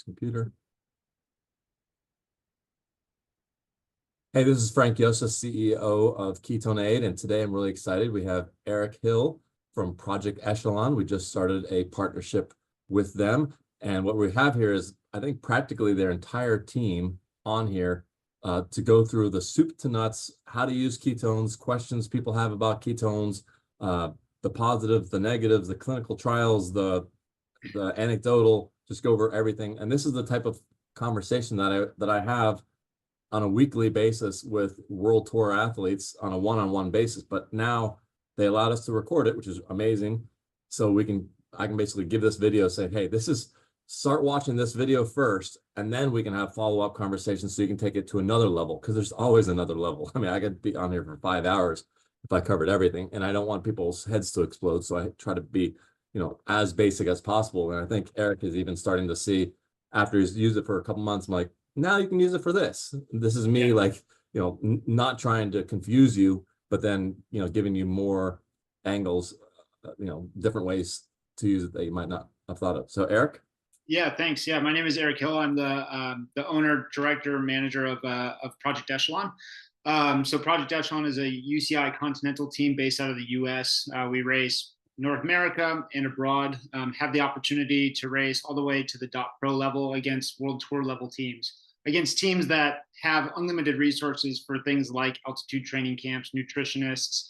Computer. Hey, this is Frank Yosa, CEO of Ketone Aid, and today I'm really excited. We have Eric Hill from Project Echelon. We just started a partnership with them, and what we have here is, I think, practically their entire team on here to go through the soup to nuts, how to use ketones, questions people have about ketones, the positives, the negatives, the clinical trials, the anecdotal, just go over everything. And this is the type of conversation that I have on a weekly basis with World Tour athletes on a one-on-one basis. But now they allowed us to record it, which is amazing. So I can basically give this video, say, hey, start watching this video first, and then we can have follow-up conversations so you can take it to another level, because there's always another level. I mean, I could be on here for 5 hours if I covered everything, and I don't want people's heads to explode. So I try to be, as basic as possible. And I think Eric is even starting to see, after he's used it for a couple months, I'm like, now you can use it for this. This is me, like, not trying to confuse you, but then, giving you more angles, different ways to use it that you might not have thought of. So Eric? Yeah, thanks. Yeah, my name is Eric Hill. I'm the owner, director, manager of Project Echelon. So Project Echelon is a UCI continental team based out of the US. We race North America and abroad, have the opportunity to race all the way to the .pro level against World Tour level teams, against teams that have unlimited resources for things like altitude training camps, nutritionists,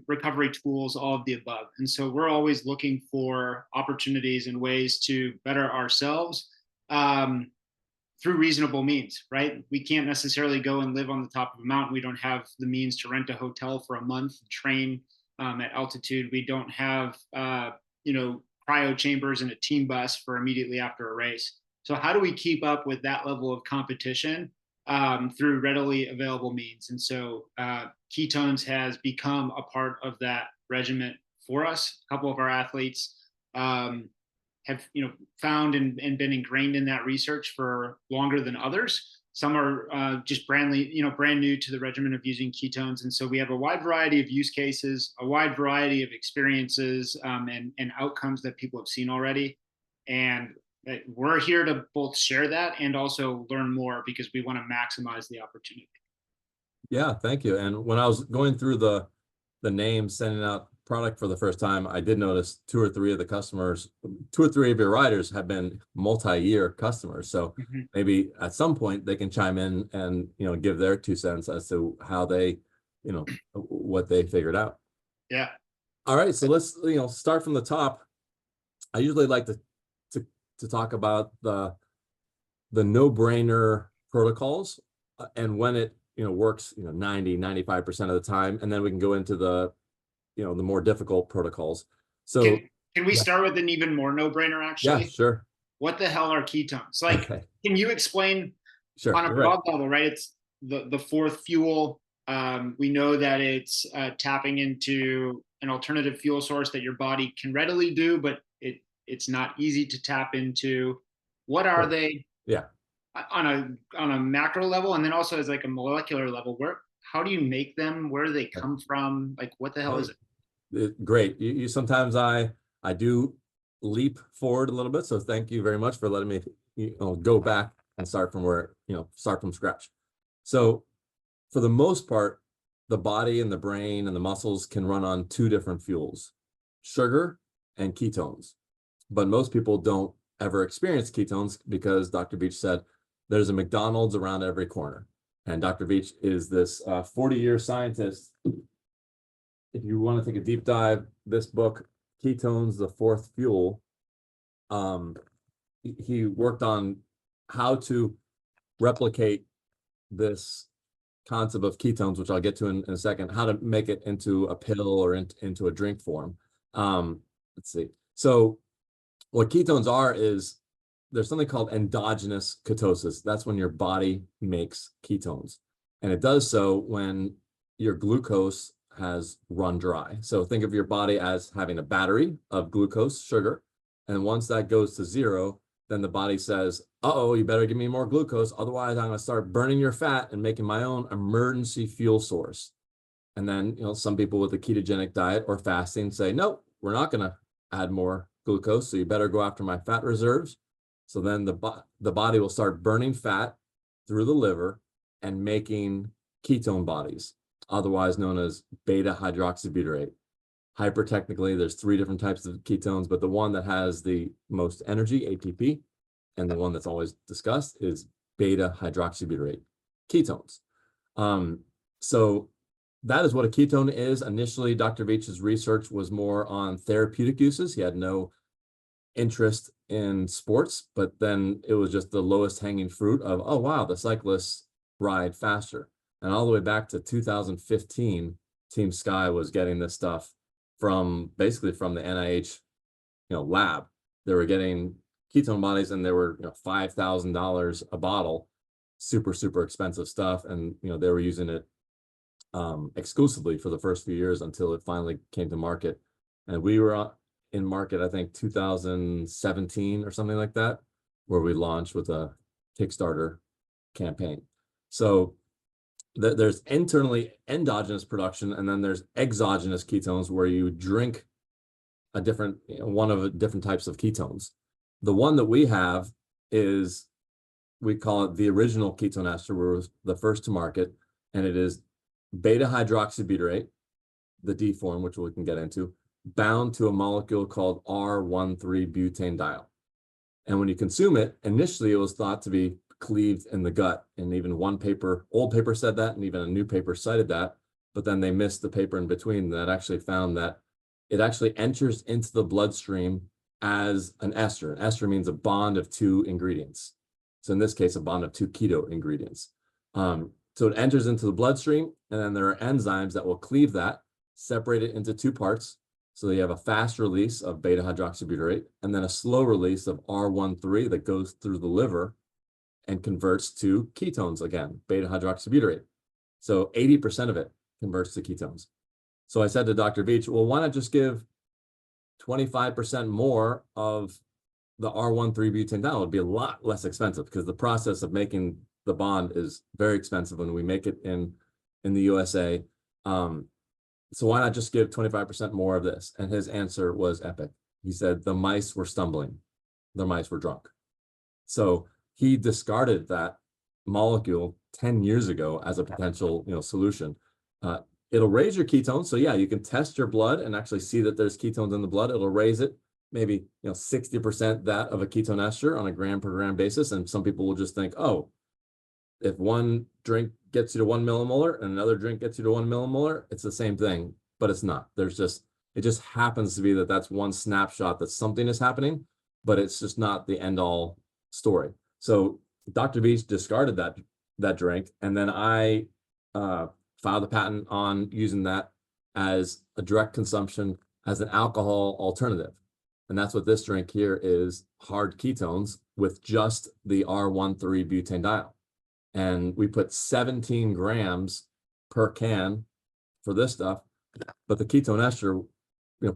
recovery tools, all of the above. And so we're always looking for opportunities and ways to better ourselves through reasonable means, right? We can't necessarily go and live on the top of a mountain. We don't have the means to rent a hotel for a month, train at altitude. We don't have, cryo chambers and a team bus for immediately after a race. So how do we keep up with that level of competition through readily available means? And so ketones has become a part of that regimen for us. A couple of our athletes have found and been ingrained in that research for longer than others. Some are just brand new to the regimen of using ketones. And so we have a wide variety of use cases, a wide variety of experiences and outcomes that people have seen already. And we're here to both share that and also learn more, because we want to maximize the opportunity. Yeah, thank you. And when I was going through the names, sending out product for the first time, I did notice two or three of your riders have been multi-year customers. So maybe at some point they can chime in and give their 2 cents as to how they, what they figured out. Yeah. All right, so let's start from the top. I usually like to talk about the no-brainer protocols and when it works 90-95% of the time, and then we can go into the the more difficult protocols. So can we start with an even more no-brainer, actually? Yeah, sure. What the hell are ketones? Like, Can you explain on a broad level, right? It's the fourth fuel. We know that it's tapping into an alternative fuel source that your body can readily do, but it's not easy to tap into. What are they? Yeah. On a macro level, and then also as like a molecular level, how do you make them? Where do they come from? Like, what the hell is it? Great. You sometimes I do leap forward a little bit, so thank you very much for letting me go back and start from scratch. So for the most part, the body and the brain and the muscles can run on 2 different fuels, sugar and ketones. But most people don't ever experience ketones because Dr. Beach said there's a McDonald's around every corner. And Dr. Beach is this 40-year scientist. If you want to take a deep dive, this book, Ketones, the Fourth Fuel, he worked on how to replicate this concept of ketones, which I'll get to in a second, how to make it into a pill or into a drink form. Let's see. So what ketones are is there's something called endogenous ketosis. That's when your body makes ketones. And it does so when your glucose has run dry. So think of your body as having a battery of glucose, sugar. And once that goes to 0, then the body says, uh-oh, you better give me more glucose. Otherwise, I'm going to start burning your fat and making my own emergency fuel source. And then, some people with a ketogenic diet or fasting say, nope, we're not going to add more glucose. So you better go after my fat reserves. So then the body will start burning fat through the liver and making ketone bodies, otherwise known as beta hydroxybutyrate. Hypertechnically, there's 3 different types of ketones, but the one that has the most energy, ATP, and the one that's always discussed is beta hydroxybutyrate ketones. So that is what a ketone is. Initially, Dr. Veach's research was more on therapeutic uses. He had no interest in sports, but then it was just the lowest hanging fruit of, oh, wow, the cyclists ride faster. And all the way back to 2015, Team Sky was getting this stuff from basically from the NIH, lab. They were getting ketone bodies, and they were, $5,000 a bottle, super expensive stuff. And, they were using it exclusively for the first few years until it finally came to market. And we were in market, I think 2017 or something like that, where we launched with a Kickstarter campaign. So there's internally endogenous production, and then there's exogenous ketones, where you drink a different one of different types of ketones. The one that we have is, we call it the original ketone ester. We were the first to market, and it is beta hydroxybutyrate, the D form, which we can get into, bound to a molecule called R13-butanediol. And when you consume it, initially it was thought to be cleaved in the gut. And even one paper, old paper, said that, and even a new paper cited that. But then they missed the paper in between that actually found that it actually enters into the bloodstream as an ester. An ester means a bond of 2 ingredients. So in this case, a bond of 2 keto ingredients. So it enters into the bloodstream, and then there are enzymes that will cleave that, separate it into 2 parts. So you have a fast release of beta hydroxybutyrate, and then a slow release of R13 that goes through the liver and converts to ketones again, beta hydroxybutyrate. So 80% of it converts to ketones. So I said to Dr. Veach, well, why not just give 25% more of the R13-butanediol? It would be a lot less expensive, because the process of making the bond is very expensive when we make it in the USA. So why not just give 25% more of this? And his answer was epic. He said the mice were stumbling. The mice were drunk. So he discarded that molecule 10 years ago as a potential, solution. It'll raise your ketones. So yeah, you can test your blood and actually see that there's ketones in the blood. It'll raise it maybe 60% that of a ketone ester on a gram per gram basis. And some people will just think, oh, if one drink gets you to 1 millimolar and another drink gets you to 1 millimolar, it's the same thing, but it's not. It just happens to be that that's one snapshot that something is happening, but it's just not the end all story. So Dr. Veach discarded that drink, and then I filed a patent on using that as a direct consumption, as an alcohol alternative. And that's what this drink here is: hard ketones with just the R13-butanediol. And we put 17 grams per can for this stuff, but the ketone ester,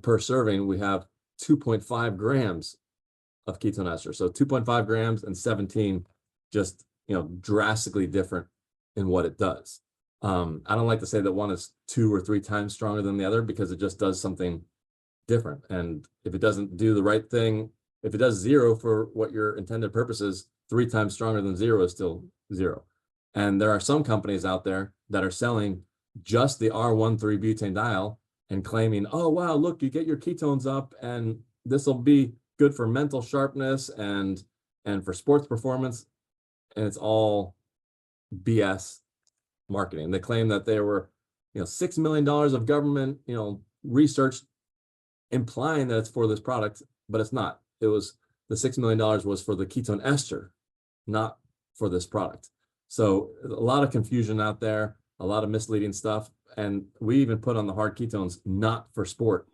per serving, we have 2.5 grams of ketone ester. So 2.5 grams and 17, just, drastically different in what it does. I don't like to say that one is 2 or 3 times stronger than the other, because it just does something different. And if it doesn't do the right thing, if it does 0 for what your intended purpose is, 3 times stronger than 0 is still 0. And there are some companies out there that are selling just the R13-butanediol and claiming, oh, wow, look, you get your ketones up, and this will be good for mental sharpness and for sports performance. And it's all BS marketing. They claim that there were, $6 million of government, research implying that it's for this product, but it's not. It was, the $6 million was for the ketone ester, not for this product. So a lot of confusion out there, a lot of misleading stuff. And we even put on the hard ketones, not for sport.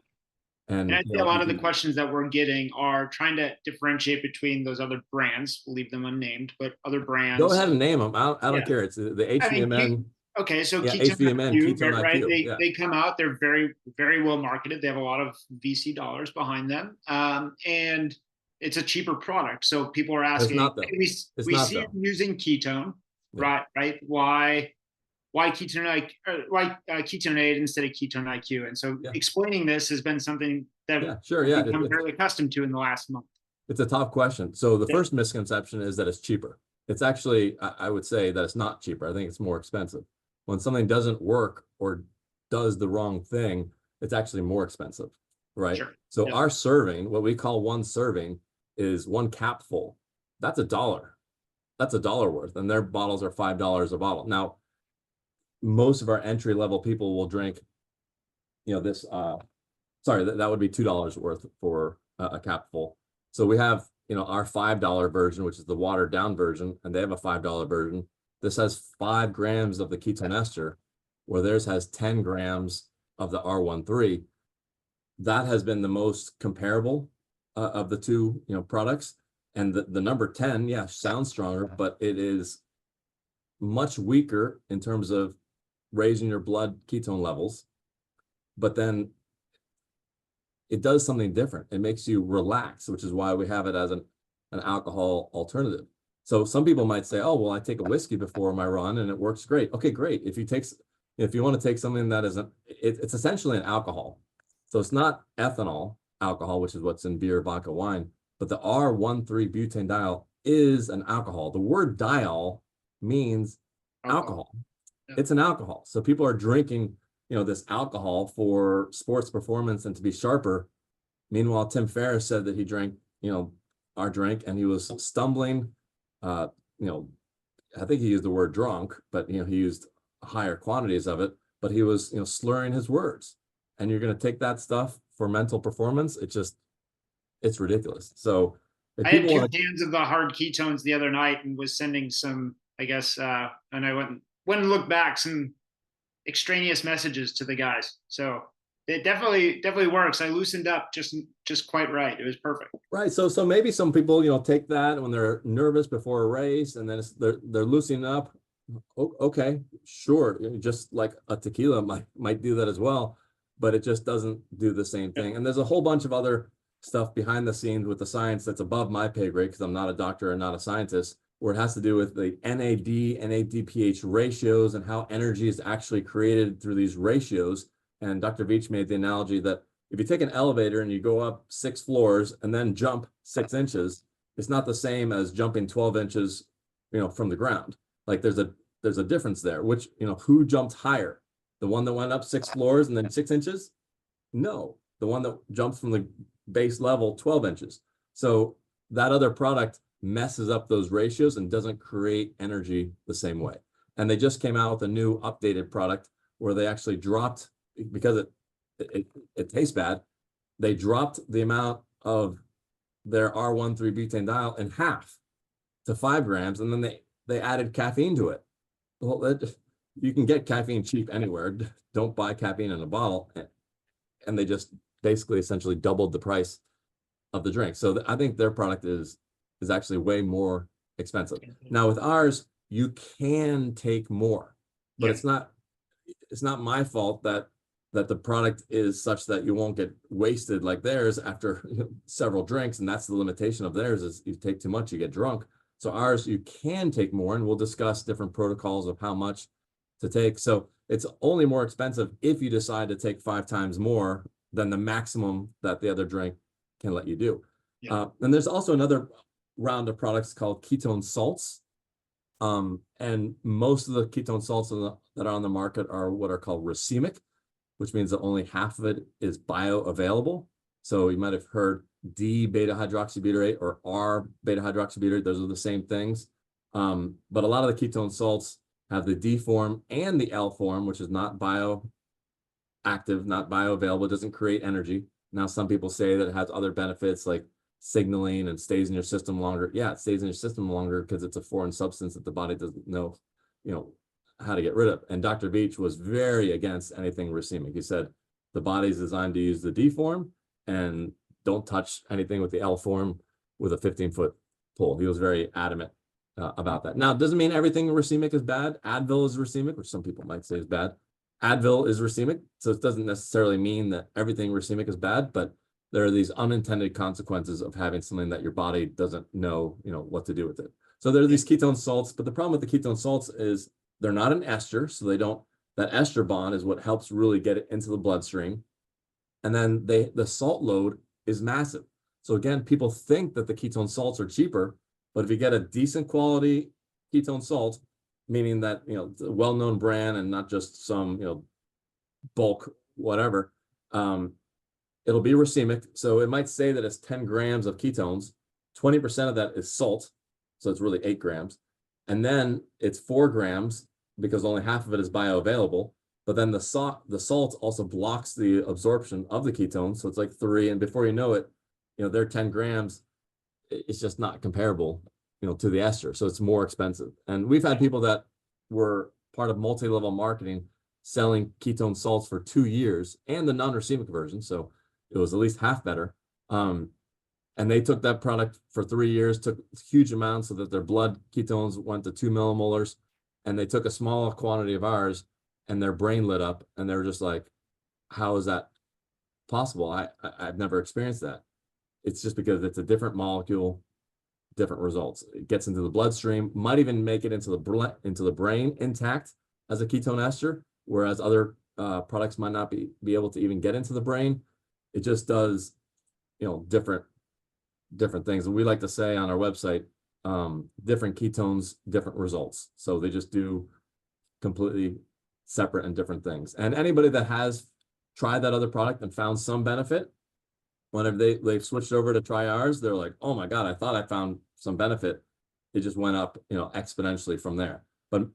And I think a lot of the questions that we're getting are trying to differentiate between those other brands. We'll leave them unnamed, but other brands. Go ahead and name them. I don't care. It's the HVMN. Okay, so HVMN, Ketone right? IQ. They come out. They're very, very well marketed. They have a lot of VC dollars behind them, and it's a cheaper product. So people are asking, we see it using ketone, right? Why ketone? Why Ketonate instead of Ketone IQ? And so explaining this has been something that we've become fairly accustomed to in the last month. It's a tough question. So the Yeah. first misconception is that it's cheaper. It's actually, I would say that it's not cheaper. I think it's more expensive. When something doesn't work or does the wrong thing, it's actually more expensive, right? Sure. So Yep. our serving, what we call one serving, is one capful. That's $1. That's $1 worth, and their bottles are $5 a bottle. Now, most of our entry level people will drink, this. Sorry, that would be $2 worth for a capful. So we have, our $5 version, which is the watered down version, and they have a $5 version. This has 5 grams of the ketone ester, where theirs has 10 grams of the R13. That has been the most comparable of the two, products. And the number 10, yeah, sounds stronger, but it is much weaker in terms of raising your blood ketone levels. But then it does something different. It makes you relax, which is why we have it as an alcohol alternative. So some people might say, oh, well, I take a whiskey before my run and it works great. Okay, great. If you want to take something that isn't, it's essentially an alcohol. So it's not ethanol alcohol, which is what's in beer, vodka, wine, but the R13-butanediol is an alcohol. The word diol means alcohol. Yeah. It's an alcohol. So people are drinking, this alcohol for sports performance and to be sharper. Meanwhile, Tim Ferriss said that he drank, our drink, and he was stumbling. I think he used the word drunk, but he used higher quantities of it. But he was, slurring his words. And you're going to take that stuff for mental performance. It's ridiculous. So if I had people two want to, cans of the hard ketones the other night and was sending some, I guess, and I went and looked back, some extraneous messages to the guys. So it definitely works. I loosened up just quite right. It was perfect. right. So maybe some people, take that when they're nervous before a race, and then they're loosening up. Okay, sure. Just like a tequila might do that as well, but it just doesn't do the same thing. And there's a whole bunch of other stuff behind the scenes with the science that's above my pay grade, because I'm not a doctor and not a scientist, where it has to do with the NAD, NADPH ratios and how energy is actually created through these ratios. And Dr. Veach made the analogy that if you take an elevator and you go up 6 floors and then jump 6 inches, it's not the same as jumping 12 inches, from the ground. Like there's a difference there, which, who jumped higher? The one that went up 6 floors and then 6 inches? No, the one that jumped from the base level 12 inches. So that other product messes up those ratios and doesn't create energy the same way. And they just came out with a new updated product where they actually dropped, because it tastes bad, they dropped the amount of their R13-butanediol in half to 5 grams, and then they added caffeine to it. Well, you can get caffeine cheap anywhere. Don't buy caffeine in a bottle. And they just basically essentially doubled the price of the drink. So I think their product is actually way more expensive. Now with ours, you can take more, but it's not my fault that the product is such that you won't get wasted like theirs after several drinks. And that's the limitation of theirs, is you take too much, you get drunk. So ours, you can take more, and we'll discuss different protocols of how much to take. So it's only more expensive if you decide to take 5 times more than the maximum that the other drink can let you do. Yeah. And there's also another round of products called ketone salts. And most of the ketone salts that are on the market are what are called racemic, which means that only half of it is bioavailable. So you might have heard D-beta hydroxybutyrate or R-beta-hydroxybutyrate. Those are the same things. But a lot of the ketone salts have the D form and the L form, which is not bioactive, not bioavailable, doesn't create energy. Now, some people say that it has other benefits like signaling and stays in your system longer. Yeah, it stays in your system longer because it's a foreign substance that the body doesn't know, how to get rid of. And Dr. Veach was very against anything racemic. He said the body's designed to use the D form, and don't touch anything with the L form with a 15-foot pole. He was very adamant about that. Now, it doesn't mean everything racemic is bad. Advil is racemic, which some people might say is bad. Advil is racemic, so it doesn't necessarily mean that everything racemic is bad, but there are these unintended consequences of having something that your body doesn't know, what to do with it. So there are these ketone salts, but the problem with the ketone salts is they're not an ester, so that ester bond is what helps really get it into the bloodstream. And then the salt load is massive. So again, people think that the ketone salts are cheaper, but if you get a decent quality ketone salt, meaning that, a well-known brand and not just some, bulk, whatever, it'll be racemic. So it might say that it's 10 grams of ketones, 20% of that is salt. So it's really 8 grams. And then it's 4 grams because only half of it is bioavailable. But then the salt also blocks the absorption of the ketones. So it's like 3. And before you know it, they're 10 grams. It's just not comparable, to the ester. So it's more expensive. And we've had people that were part of multi-level marketing selling ketone salts for 2 years and the non-racemic version. So it was at least half better. And they took that product for 3 years, took huge amounts so that their blood ketones went to 2 millimolars. And they took a small quantity of ours and their brain lit up. And they were just like, how is that possible? I've never experienced that. It's just because it's a different molecule, different results. It gets into the bloodstream, might even make it into the brain intact as a ketone ester, whereas other products might not be able to even get into the brain. It just does, different things. And we like to say on our website, different ketones, different results. So they just do completely separate and different things. And anybody that has tried that other product and found some benefit, whenever they've switched over to try ours, they're like, oh my God, I thought I found some benefit. It just went up, exponentially from there. But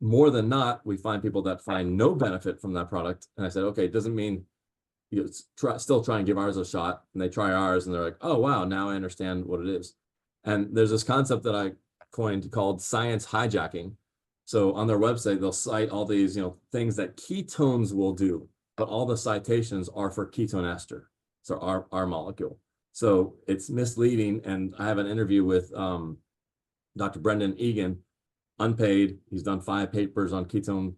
more than not, we find people that find no benefit from that product. And I said, okay, it doesn't mean still try and give ours a shot. And they try ours and they're like, oh, wow, now I understand what it is. And there's this concept that I coined called science hijacking. So on their website, they'll cite all these, things that ketones will do, but all the citations are for ketone ester. So our molecule. So it's misleading. And I have an interview with Dr. Brendan Egan, unpaid. He's done 5 papers on ketones.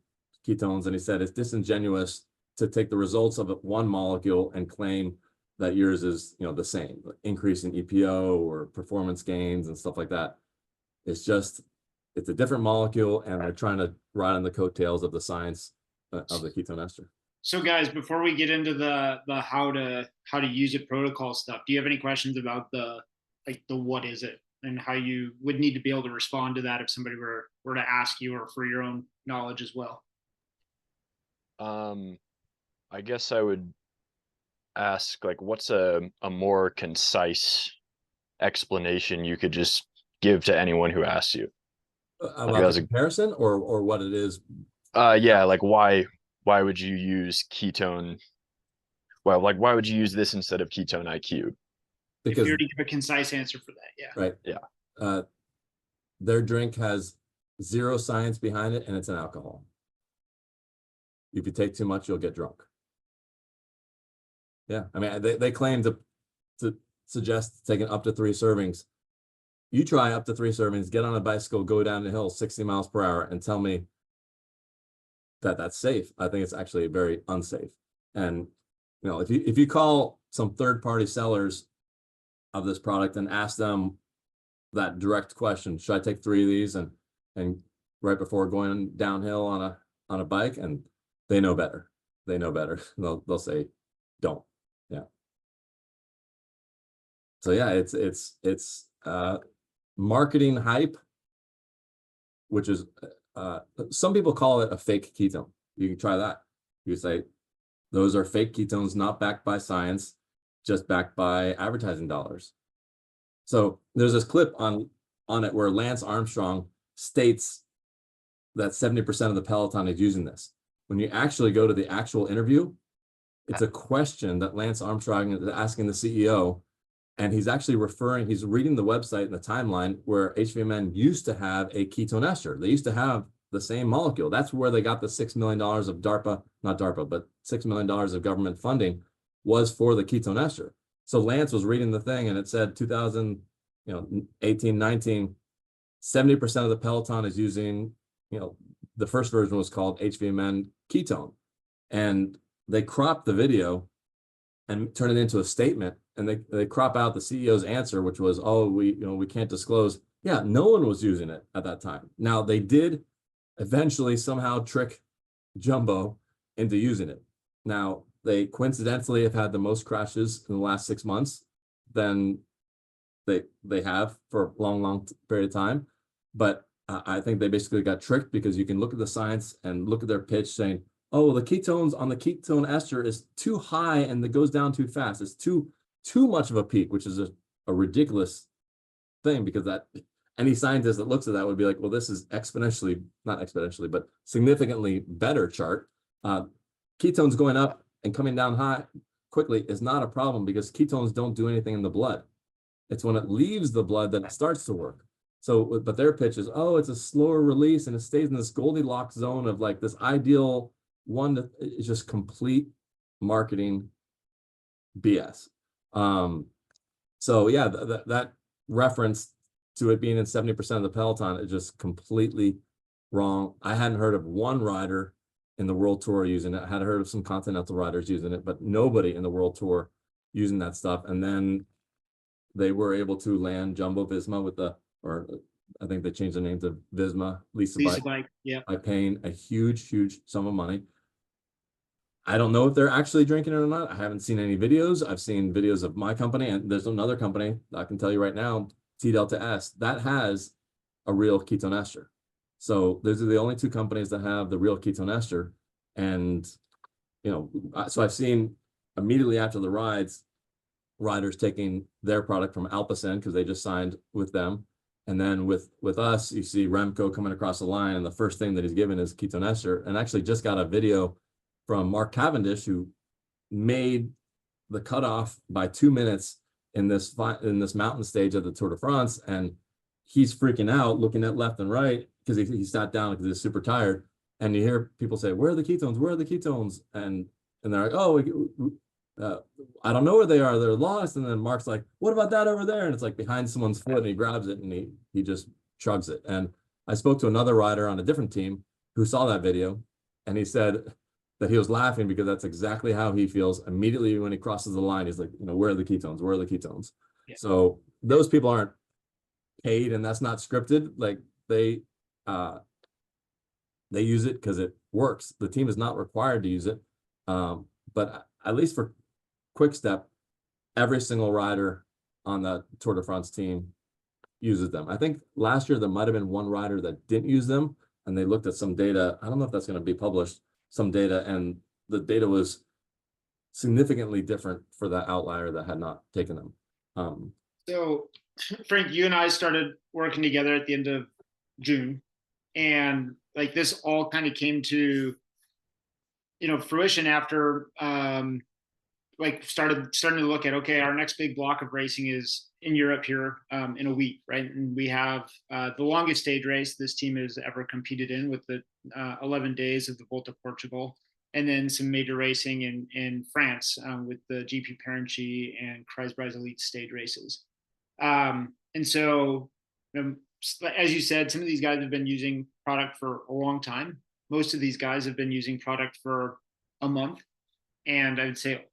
And he said it's disingenuous to take the results of one molecule and claim that yours is, the same, increase in EPO or performance gains and stuff like that. It's a different molecule, and they're trying to ride on the coattails of the science of the ketone ester. So guys, before we get into the how to use it protocol stuff, do you have any questions about the what is it and how you would need to be able to respond to that if somebody were to ask you, or for your own knowledge as well? I guess I would ask, what's a more concise explanation you could just give to anyone who asks you? About the comparison or what it is? Yeah, why would you use ketone? Well, why would you use this instead of ketone IQ? Because if you were to give a concise answer for that, yeah. Right. Yeah. Their drink has 0 science behind it, and it's an alcohol. If you take too much, you'll get drunk. Yeah, I mean, they claim to suggest taking up to 3 servings. You try up to 3 servings, get on a bicycle, go down the hill 60 miles per hour, and tell me that that's safe. I think it's actually very unsafe. And if you call some third-party sellers of this product and ask them that direct question, should I take 3 of these and right before going downhill on a bike, and they know better. They'll say don't. Yeah. So yeah, it's marketing hype, which is some people call it a fake ketone. You can try that. You say those are fake ketones, not backed by science, just backed by advertising dollars. So there's this clip on it where Lance Armstrong states that 70% of the peloton is using this. When you actually go to the actual interview, it's a question that Lance Armstrong is asking the CEO, and he's actually he's reading the website and the timeline where HVMN used to have a ketone ester. They used to have the same molecule. That's where they got the $6 million of not DARPA, but $6 million of government funding was for the ketone ester. So Lance was reading the thing, and it said 2018, 19, 70% of the peloton is using, the first version was called HVMN ketone. And they cropped the video and turn it into a statement, and they crop out the CEO's answer, which was, oh, we can't disclose. Yeah, no one was using it at that time. Now they did eventually somehow trick Jumbo into using it. Now they coincidentally have had the most crashes in the last 6 months, than they have for a long period of time. But I think they basically got tricked, because you can look at the science and look at their pitch saying, oh, the ketones on the ketone ester is too high and it goes down too fast. It's too much of a peak, which is a ridiculous thing, because that any scientist that looks at that would be like, well, this is exponentially, not exponentially, but significantly better chart. Ketones going up and coming down high quickly is not a problem, because ketones don't do anything in the blood. It's when it leaves the blood that it starts to work. So, but their pitch is, oh, it's a slower release and it stays in this Goldilocks zone of like this ideal one that is just complete marketing BS. So yeah, that reference to it being in 70% of the peloton is just completely wrong. I hadn't heard of one rider in the World Tour using it. I had heard of some Continental riders using it, but nobody in the World Tour using that stuff. And then they were able to land Jumbo Visma with or I think they changed the name to Visma, Lisa Bike, yeah, by paying a huge sum of money. I don't know if they're actually drinking it or not. I haven't seen any videos. I've seen videos of my company, and there's another company I can tell you right now, T Delta S, that has a real ketone ester. So those are the only two companies that have the real ketone ester. And, you know, so I've seen immediately after the riders taking their product from Alpacin, because they just signed with them. And then with us, you see Remco coming across the line, and the first thing that he's given is ketone ester. And actually just got a video from Mark Cavendish, who made the cutoff by 2 minutes in this mountain stage of the Tour de France, and he's freaking out, looking at left and right, because he sat down because he's super tired. And you hear people say, "Where are the ketones? Where are the ketones?" And they're like, "Oh, I don't know where they are. They're lost." And then Mark's like, "What about that over there?" And it's like behind someone's foot, and he grabs it and he just chugs it. And I spoke to another rider on a different team who saw that video, and he said that he was laughing because that's exactly how he feels immediately when he crosses the line. He's like, you know, where are the ketones? Where are the ketones? Yeah. So those people aren't paid, and that's not scripted. Like they use it because it works. The team is not required to use it. But at least for Quick Step, every single rider on the Tour de France team uses them. I think last year there might have been one rider that didn't use them, and they looked at some data. I don't know if that's going to be published, some data, and the data was significantly different for that outlier that had not taken them. So Frank, you and I started working together at the end of June, and like this all kind of came to, you know, fruition after like starting to look at, okay, our next big block of racing is in Europe here in a week, right? And we have the longest stage race this team has ever competed in, with the 11 days of the Volta Portugal, and then some major racing in France with the GP Parenchi and Kreispreis Elite stage races. And so, as you said, some of these guys have been using product for a long time. Most of these guys have been using product for a month. And I would say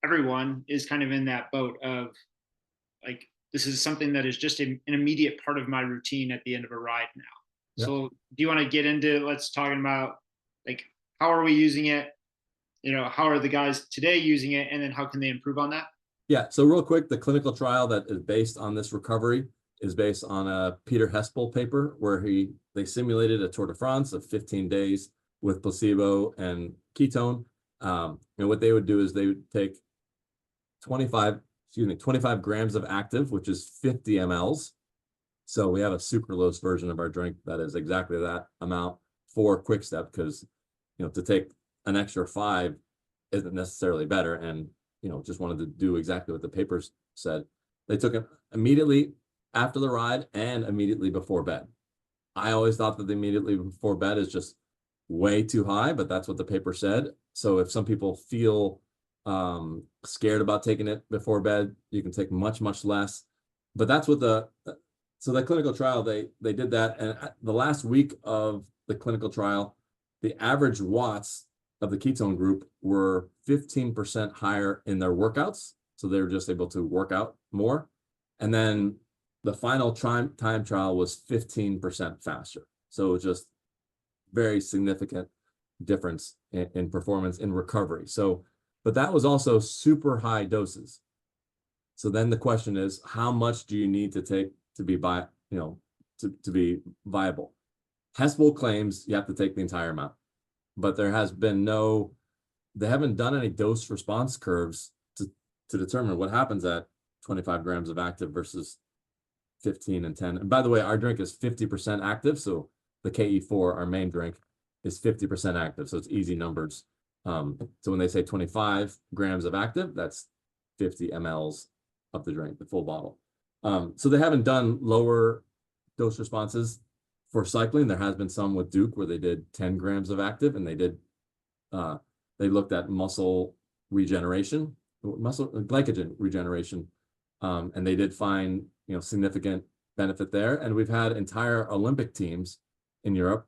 everyone is kind of in that boat of like, this is something that is just an immediate part of my routine at the end of a ride now. Yep. So do you want to get into, let's talking about like, how are we using it? You know, how are the guys today using it? And then how can they improve on that? Yeah. So real quick, the clinical trial that is based on this recovery is based on a Peter Hespel paper where they simulated a Tour de France of 15 days with placebo and ketone. And what they would do is they would take 25 grams of active, which is 50 mLs. So we have a sucralose version of our drink that is exactly that amount for Quick Step, because, you know, to take an extra 5 isn't necessarily better. And, you know, just wanted to do exactly what the papers said. They took it immediately after the ride and immediately before bed. I always thought that the immediately before bed is just way too high, but that's what the paper said. So if some people feel scared about taking it before bed, you can take much less. But that's what so the clinical trial, they did that. And the last week of the clinical trial, the average watts of the ketone group were 15% higher in their workouts. So they were just able to work out more. And then the final time trial was 15% faster. So it was just very significant difference in performance in recovery. So, but that was also super high doses. So then the question is, how much do you need to take to be to be viable? Hespel claims you have to take the entire amount, but there has been they haven't done any dose response curves to determine what happens at 25 grams of active versus 15 and 10. And by the way, our drink is 50% active. So the KE4, our main drink, is 50% active. So it's easy numbers. So when they say 25 grams of active, that's 50 mLs of the drink, the full bottle. So they haven't done lower dose responses for cycling. There has been some with Duke where they did 10 grams of active, and they looked at muscle glycogen regeneration, and they did find significant benefit there. And we've had entire Olympic teams in Europe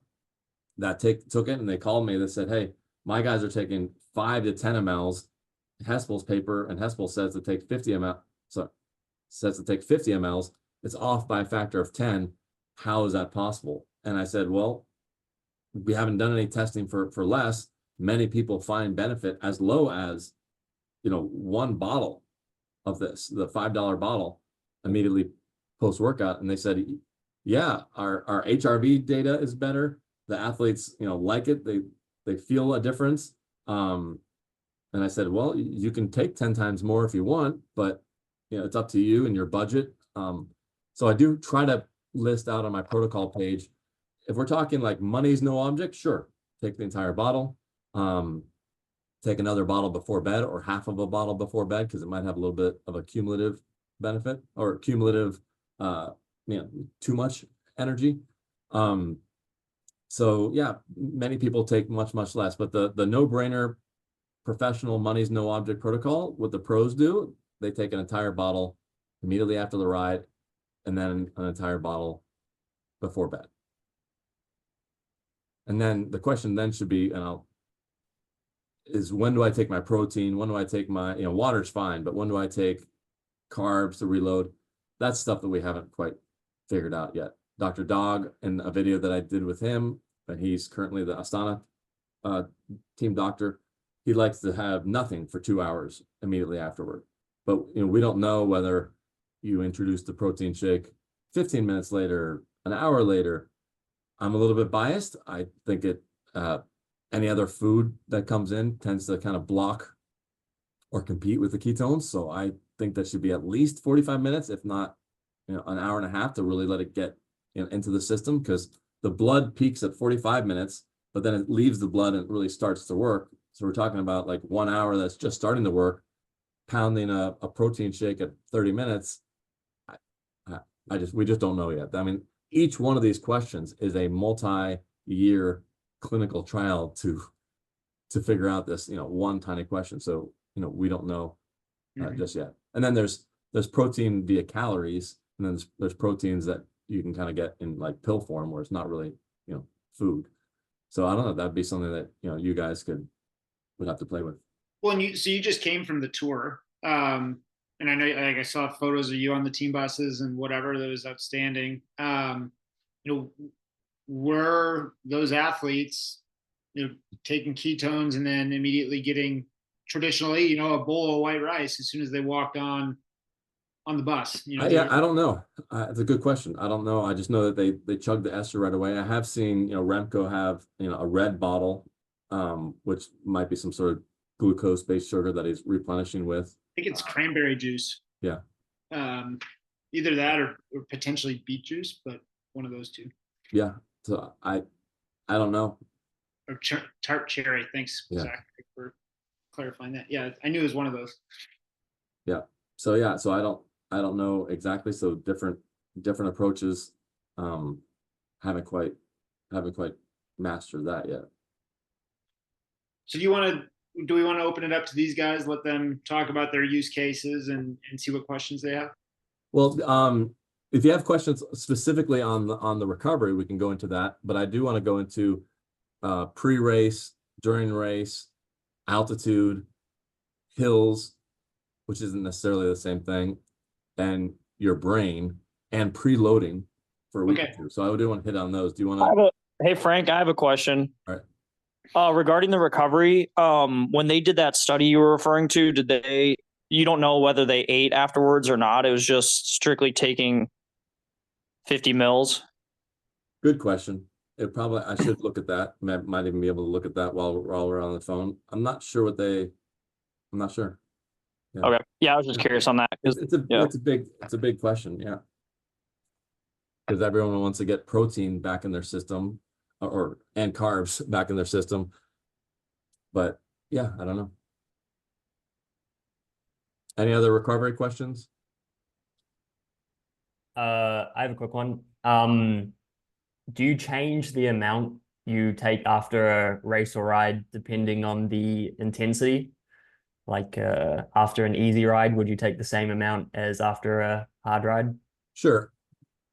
that took it, and they called me. They said, "Hey, my guys are taking 5 to 10 mLs." Hespel's paper, and Hespel says to take 50 ml. So says to take 50 mLs. It's off by a factor of 10. How is that possible? And I said, well, we haven't done any testing for less. Many people find benefit as low as, one bottle of this, the $5 bottle, immediately post-workout. And they said, yeah, our HRV data is better. The athletes, like it. They feel a difference. And I said, well, you can take 10 times more if you want, but it's up to you and your budget. So I do try to list out on my protocol page. If we're talking like money's no object, sure, take the entire bottle. Take another bottle before bed, or half of a bottle before bed, because it might have a little bit of a cumulative benefit, or cumulative, too much energy. So yeah, many people take much, much less, but the no-brainer professional money's no object protocol, what the pros do, they take an entire bottle immediately after the ride, and then an entire bottle before bed. And then the question then should be, is when do I take my protein? When do I take my, water's fine, but when do I take carbs to reload? That's stuff that we haven't quite figured out yet. Dr. Dog, in a video that I did with him, and he's currently the Astana team doctor, he likes to have nothing for 2 hours immediately afterward. But we don't know whether you introduce the protein shake 15 minutes later, an hour later. I'm a little bit biased. I think any other food that comes in tends to kind of block or compete with the ketones. So I think that should be at least 45 minutes, if not, an hour and a half, to really let it get into the system, because the blood peaks at 45 minutes, but then it leaves the blood and it really starts to work. So we're talking about like 1 hour that's just starting to work, pounding a protein shake at 30 minutes. We just don't know yet. I mean, each one of these questions is a multi-year clinical trial to figure out this, one tiny question. So, we don't know just yet. And then there's protein via calories, and then there's proteins that you can kind of get in like pill form, where it's not really, food. So I don't know, that'd be something that, you guys would have to play with. Well, and you just came from the tour. And I know, like, I saw photos of you on the team buses and whatever. That was outstanding. Were those athletes, taking ketones and then immediately getting traditionally, a bowl of white rice as soon as they walked on the bus? Yeah, I don't know. It's a good question. I don't know. I just know that they chugged the ester right away. I have seen, Remco have, a red bottle, which might be some sort of glucose-based sugar that he's replenishing with. I think it's cranberry juice. Yeah. Either that or potentially beet juice, but one of those two. Yeah. So I don't know. Or tart cherry. Thanks, Zach, for clarifying that. Yeah, I knew it was one of those. Yeah. So I don't know exactly. So different approaches. Haven't quite mastered that yet. So do we want to open it up to these guys, let them talk about their use cases and see what questions they have? Well, if you have questions specifically on the recovery, we can go into that. But I do want to go into pre-race, during race, altitude, hills, which isn't necessarily the same thing, and your brain, and preloading for a week or two. So I do want to hit on those. Do you want to? Hey, Frank, I have a question. All right. Regarding the recovery, when they did that study you were referring to, did they you don't know whether they ate afterwards or not. It was just strictly taking 50 mils. Good question. I should look at that. Might even be able to look at that while we're on the phone. I'm not sure I'm not sure. Yeah. Okay. Yeah, I was just curious on that. It's a big question. Yeah. Because everyone wants to get protein back in their system and carbs back in their system. But yeah, I don't know. Any other recovery questions? I have a quick one. Do you change the amount you take after a race or ride depending on the intensity? Like after an easy ride, would you take the same amount as after a hard ride? Sure.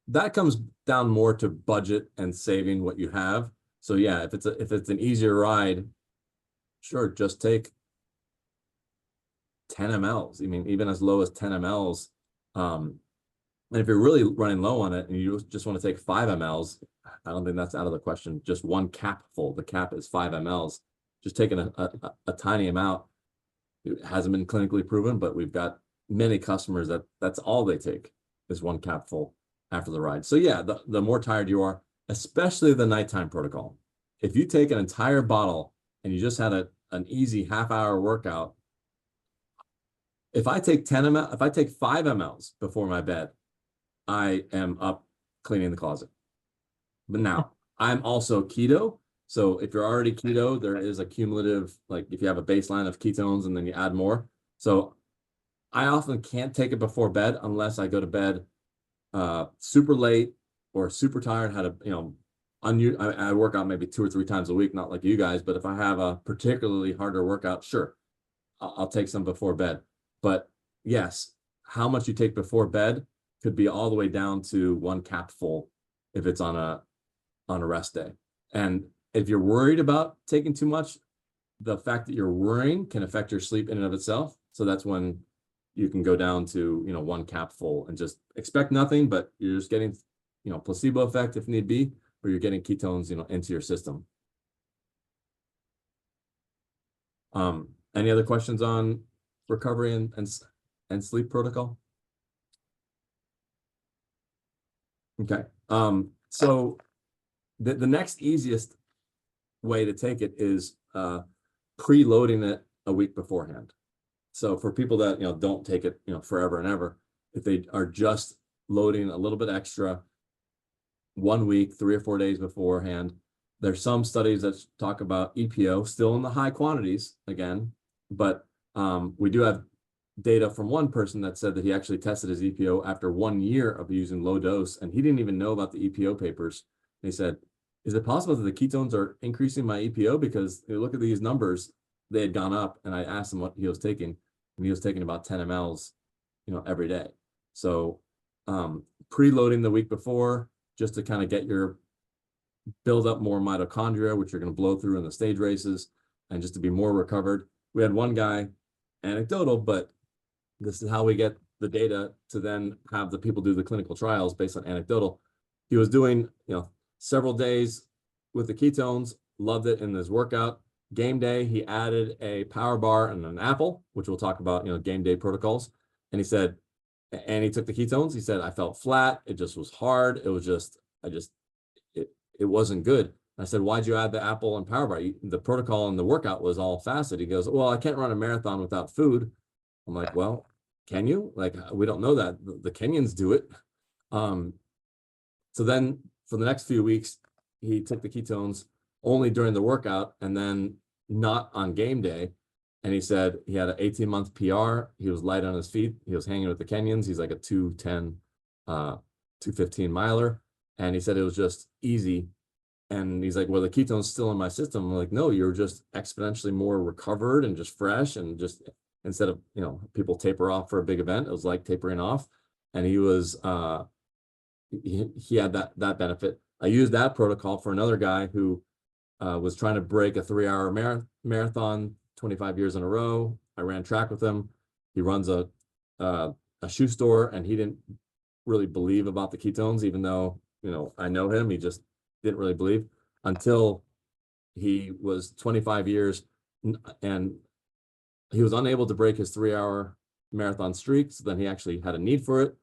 That comes down more to budget and saving what you have. So yeah, if it's an easier ride, sure, just take 10 mLs. I mean, even as low as 10 mLs. And if you're really running low on it and you just want to take 5 mLs, I don't think that's out of the question. Just one cap full. The cap is 5 mLs. Just taking a tiny amount. It hasn't been clinically proven, but we've got many customers that's all they take is one cap full after the ride. So yeah, the more tired you are, especially the nighttime protocol. If you take an entire bottle and you just had an easy half-hour workout, if I take 5 mLs before my bed, I am up cleaning the closet. But now I'm also keto. So if you're already keto, there is a cumulative, like if you have a baseline of ketones and then you add more. So I often can't take it before bed unless I go to bed super late or super tired, I work out maybe 2 or 3 times a week, not like you guys, but if I have a particularly harder workout, sure, I'll take some before bed. But yes, how much you take before bed could be all the way down to 1 cap full if it's on a rest day. And if you're worried about taking too much, the fact that you're worrying can affect your sleep in and of itself. So that's when you can go down to 1 cap full and just expect nothing, but you're just getting placebo effect if need be, or you're getting ketones into your system. Any other questions on recovery and sleep protocol? Okay. So the next easiest way to take it is preloading it a week beforehand. So for people that don't take it forever and ever, if they are just loading a little bit extra 1 week, 3 or 4 days beforehand, there's some studies that talk about EPO still in the high quantities again, but we do have data from one person that said that he actually tested his EPO after 1 year of using low dose, and he didn't even know about the EPO papers. And he said, is it possible that the ketones are increasing my EPO? Because look at these numbers, they had gone up, and I asked him what he was taking, and he was taking about 10 mLs, every day. So preloading the week before, just to kind of build up more mitochondria, which you're going to blow through in the stage races, and just to be more recovered. We had one guy, anecdotal, but this is how we get the data to then have the people do the clinical trials based on anecdotal. He was doing, several days with the ketones, loved it in his workout. Game day, he added a power bar and an apple, which we'll talk about, game day protocols. And he said, and he took the ketones. He said, I felt flat. It just was hard. It was just, it wasn't good. I said, why'd you add the apple and power bar? The protocol and the workout was all fasted. He goes, well, I can't run a marathon without food. I'm like, well, can you? Like, we don't know that. The Kenyans do it. So then for the next few weeks, he took the ketones only during the workout and then not on game day. And he said he had an 18-month PR. He was light on his feet. He was hanging with the Kenyans. He's like a 210, 215 miler. And he said it was just easy. And he's like, well, the ketones still in my system. I'm like, no, you're just exponentially more recovered and just fresh. And just instead of, people taper off for a big event, it was like tapering off. And he was, he had that benefit. I used that protocol for another guy who was trying to break a 3-hour marathon 25 years in a row. I ran track with him. He runs a shoe store, and he didn't really believe about the ketones, even though, I know him. He just didn't really believe until he was 25 years and he was unable to break his 3-hour marathon streak. So then he actually had a need for it.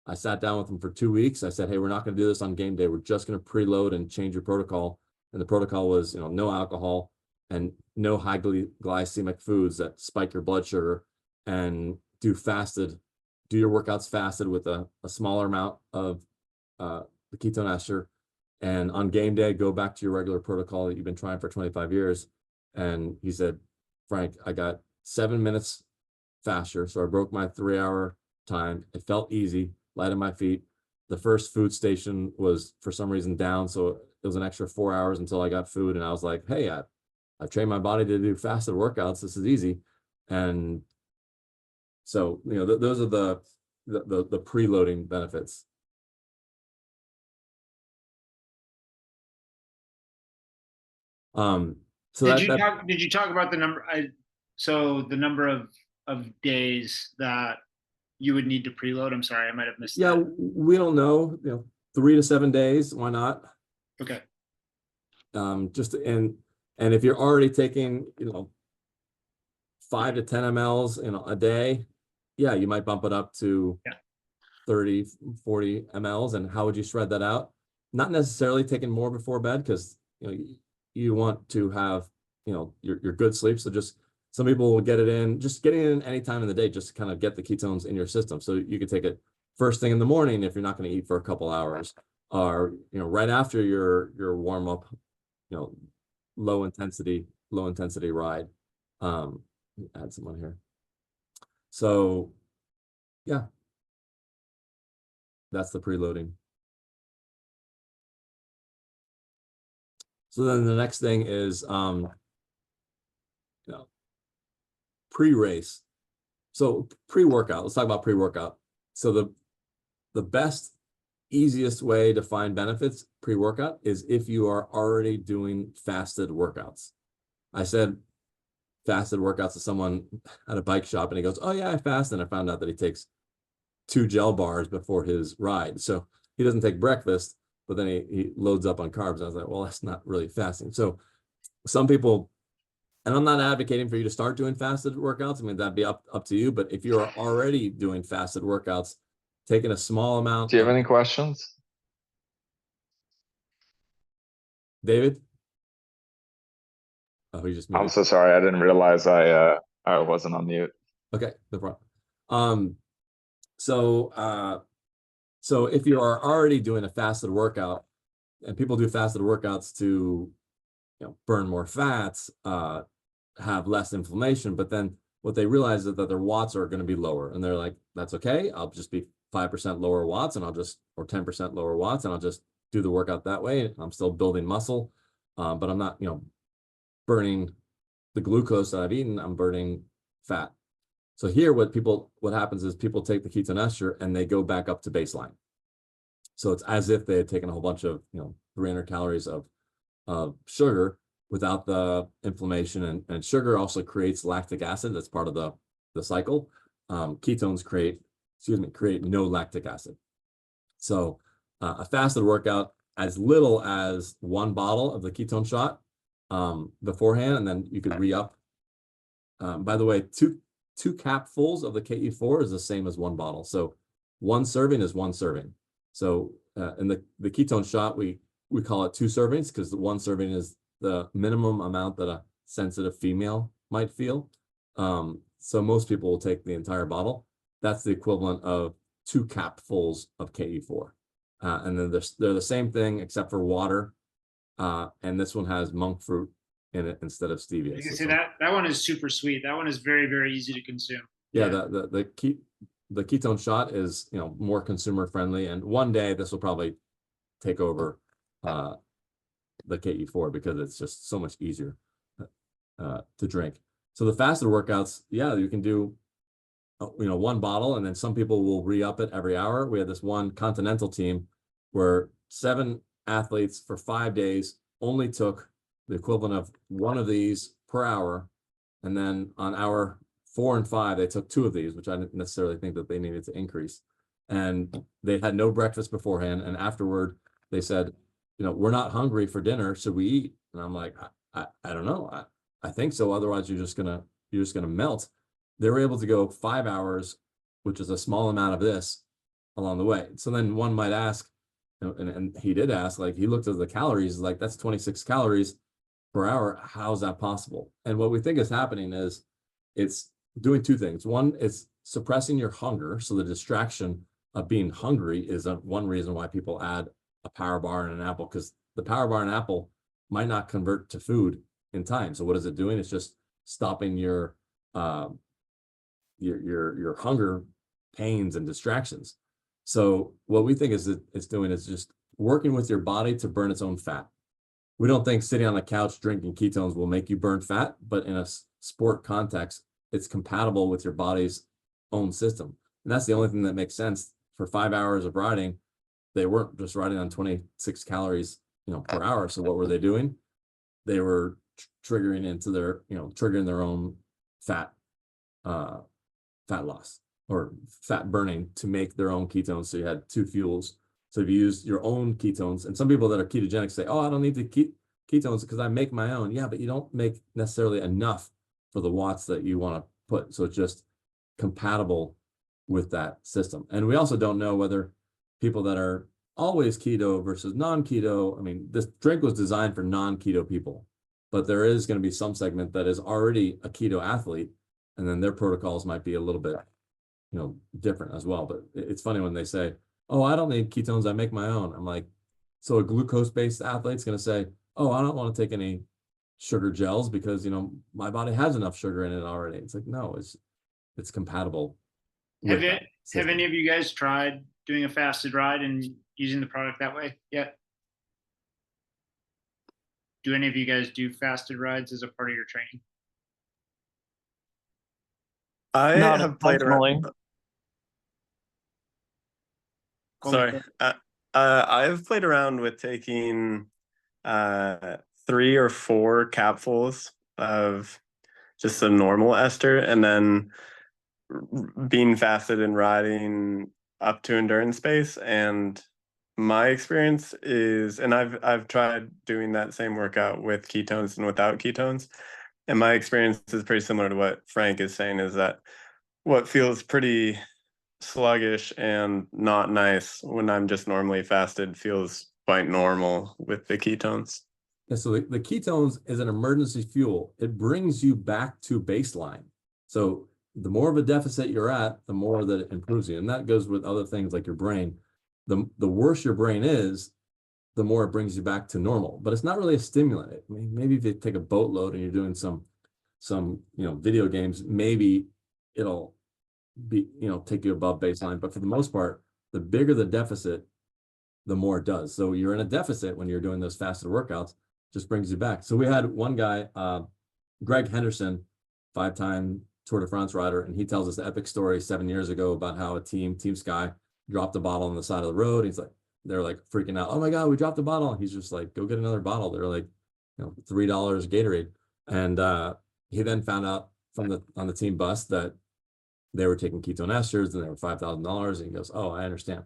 I sat down with him for 2 weeks. I said, hey, we're not going to do this on game day. We're just going to preload and change your protocol. And the protocol was, no alcohol and no high glycemic foods that spike your blood sugar, and do your workouts fasted with a smaller amount of the ketone ester. And on game day, go back to your regular protocol that you've been trying for 25 years. And he said, Frank, I got 7 minutes faster. So I broke my 3-hour time. It felt easy, light on my feet. The first food station was for some reason down. So it was an extra 4 hours until I got food. And I was like, hey, I've trained my body to do fasted workouts. This is easy. And so, those are the preloading benefits. So did you talk about the number? So the number of days that you would need to preload? I'm sorry, I might have missed that. Yeah, we don't know, 3 to 7 days. Why not? Okay. And if you're already taking, 5 to 10 mLs, a day, yeah, you might bump it up to 30, 40 mLs. And how would you spread that out? Not necessarily taking more before bed, because, you want to have, your good sleep. So just some people will get it in, just getting it in any time in the day, just to kind of get the ketones in your system. So you could take it first thing in the morning if you're not going to eat for a couple hours, or, right after your warm up, low intensity ride. Add someone here. So yeah, that's the preloading. So then the next thing is, pre-race. So pre-workout, let's talk about pre-workout. So the best, easiest way to find benefits pre-workout is if you are already doing fasted workouts. I said fasted workouts to someone at a bike shop, and he goes, oh yeah, I fast. And I found out that he takes 2 gel bars before his ride. So he doesn't take breakfast, but then he loads up on carbs. And I was like, well, that's not really fasting. So some people, and I'm not advocating for you to start doing fasted workouts. I mean, that'd be up to you. But if you're already doing fasted workouts, taking a small amount. Do you have any questions? David? Oh, he just muted. I'm so sorry. I didn't realize I wasn't on mute. Okay, no problem. So if you are already doing a fasted workout, and people do fasted workouts to, burn more fats, have less inflammation, but then what they realize is that their watts are going to be lower, and they're like, that's okay. I'll just be 5% lower watts, and or 10% lower watts, and I'll just do the workout that way. I'm still building muscle, but I'm not, burning the glucose that I've eaten. I'm burning fat. So here, what happens is people take the ketone ester and they go back up to baseline. So it's as if they had taken a whole bunch of, 300 calories of sugar without the inflammation, and sugar also creates lactic acid. That's part of the cycle. Ketones create no lactic acid. So a fasted workout, as little as 1 bottle of the ketone shot beforehand, and then you could re-up. By the way, two capfuls of the KE4 is the same as 1 bottle. So 1 serving is 1 serving. So in the ketone shot, we call it 2 servings, because the 1 serving is the minimum amount that a sensitive female might feel. So most people will take the entire bottle. That's the equivalent of 2 capfuls of KE4. And then they're the same thing except for water. And this one has monk fruit in it instead of stevia. You can see that one is super sweet. That one is very, very easy to consume. Yeah, the ketone shot is, more consumer friendly, and one day this will probably take over the KE4 because it's just so much easier to drink. So the fasted workouts, yeah, you can do 1 bottle, and then some people will re-up it every hour. We had this one continental team where 7 athletes for 5 days only took the equivalent of 1 of these per hour, and then on hour 4 and 5 they took 2 of these, which I didn't necessarily think that they needed to increase. And they had no breakfast beforehand, and afterward they said, we're not hungry for dinner, should we eat? And I'm like, I don't know, I think so, otherwise you're just gonna melt. they were able to go 5 hours, which is a small amount of this along the way. So then one might ask, and he did ask, like he looked at the calories, like that's 26 calories per hour. How's that possible? And what we think is happening is it's doing two things. One, it's suppressing your hunger. So the distraction of being hungry is one reason why people add a power bar and an apple, because the power bar and apple might not convert to food in time. So what is it doing? It's just stopping your hunger pains and distractions. So what we think is that it's doing is just working with your body to burn its own fat. We don't think sitting on the couch drinking ketones will make you burn fat, but in a sport context, it's compatible with your body's own system. And that's the only thing that makes sense. For 5 hours of riding, they weren't just riding on 26 calories, per hour. So what were they doing? They were triggering into their, triggering their own fat loss or fat burning to make their own ketones. So you had two fuels. So if you use your own ketones, and some people that are ketogenic say, oh, I don't need the ketones because I make my own. Yeah, but you don't make necessarily enough for the watts that you want to put. So it's just compatible with that system. And we also don't know whether people that are always keto versus non-keto, I mean, this drink was designed for non-keto people, but there is going to be some segment that is already a keto athlete, and then their protocols might be a little bit, different as well. But it's funny when they say, oh, I don't need ketones, I make my own. I'm like, so a glucose-based athlete's going to say, oh, I don't want to take any sugar gels because, my body has enough sugar in it already. It's like, no, it's compatible. Have any of you guys tried doing a fasted ride and using the product that way yet? Do any of you guys do fasted rides as a part of your training? I Not have played around. Sorry, I have played around with taking 3 or 4 capfuls of just some normal ester, and then being fasted and riding up to endurance pace. And my experience is, and I've tried doing that same workout with ketones and without ketones, and my experience is pretty similar to what Frank is saying, is that what feels pretty sluggish and not nice when I'm just normally fasted feels quite normal with the ketones. Yeah, so the ketones is an emergency fuel. It brings you back to baseline. So the more of a deficit you're at, the more that it improves you. And that goes with other things like your brain. The worse your brain is, the more it brings you back to normal. But it's not really a stimulant. I mean, maybe if you take a boatload and you're doing some video games, maybe it'll be, take you above baseline. But for the most part, the bigger the deficit, the more it does. So you're in a deficit when you're doing those fasted workouts, just brings you back. So we had one guy, Greg Henderson, 5-time Tour de France rider, and he tells us the epic story 7 years ago about how a Team Sky dropped a bottle on the side of the road. He's like, they're like freaking out. Oh my God, we dropped a bottle. He's just like, go get another bottle. They're like, $3 Gatorade. And he then found out on the team bus that they were taking ketone esters and they were $5,000. And he goes, oh, I understand.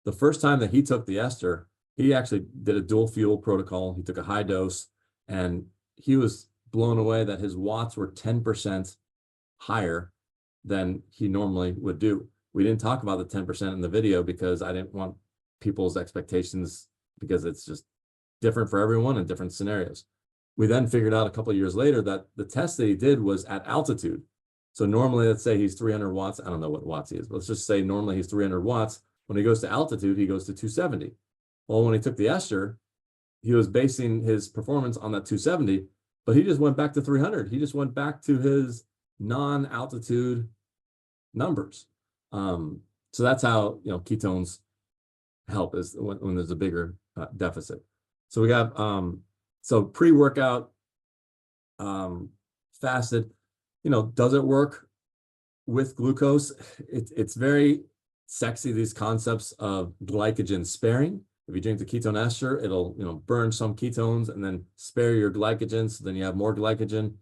The first time that he took the ester, he actually did a dual fuel protocol. He took a high dose, and he was blown away that his watts were 10% higher than he normally would do. We didn't talk about the 10% in the video because I didn't want people's expectations, because it's just different for everyone in different scenarios. We then figured out a couple of years later that the test that he did was at altitude. So normally, let's say he's 300 watts. I don't know what watts he is, but let's just say normally he's 300 watts. When he goes to altitude, he goes to 270. Well, when he took the ester, he was basing his performance on that 270, but he just went back to 300. He just went back to his non-altitude numbers. So that's how, ketones help, is when there's a bigger deficit. So we have, so pre-workout fasted, does it work with glucose? It's very sexy, these concepts of glycogen sparing. If you drink the ketone ester, it'll, burn some ketones and then spare your glycogen. So then you have more glycogen.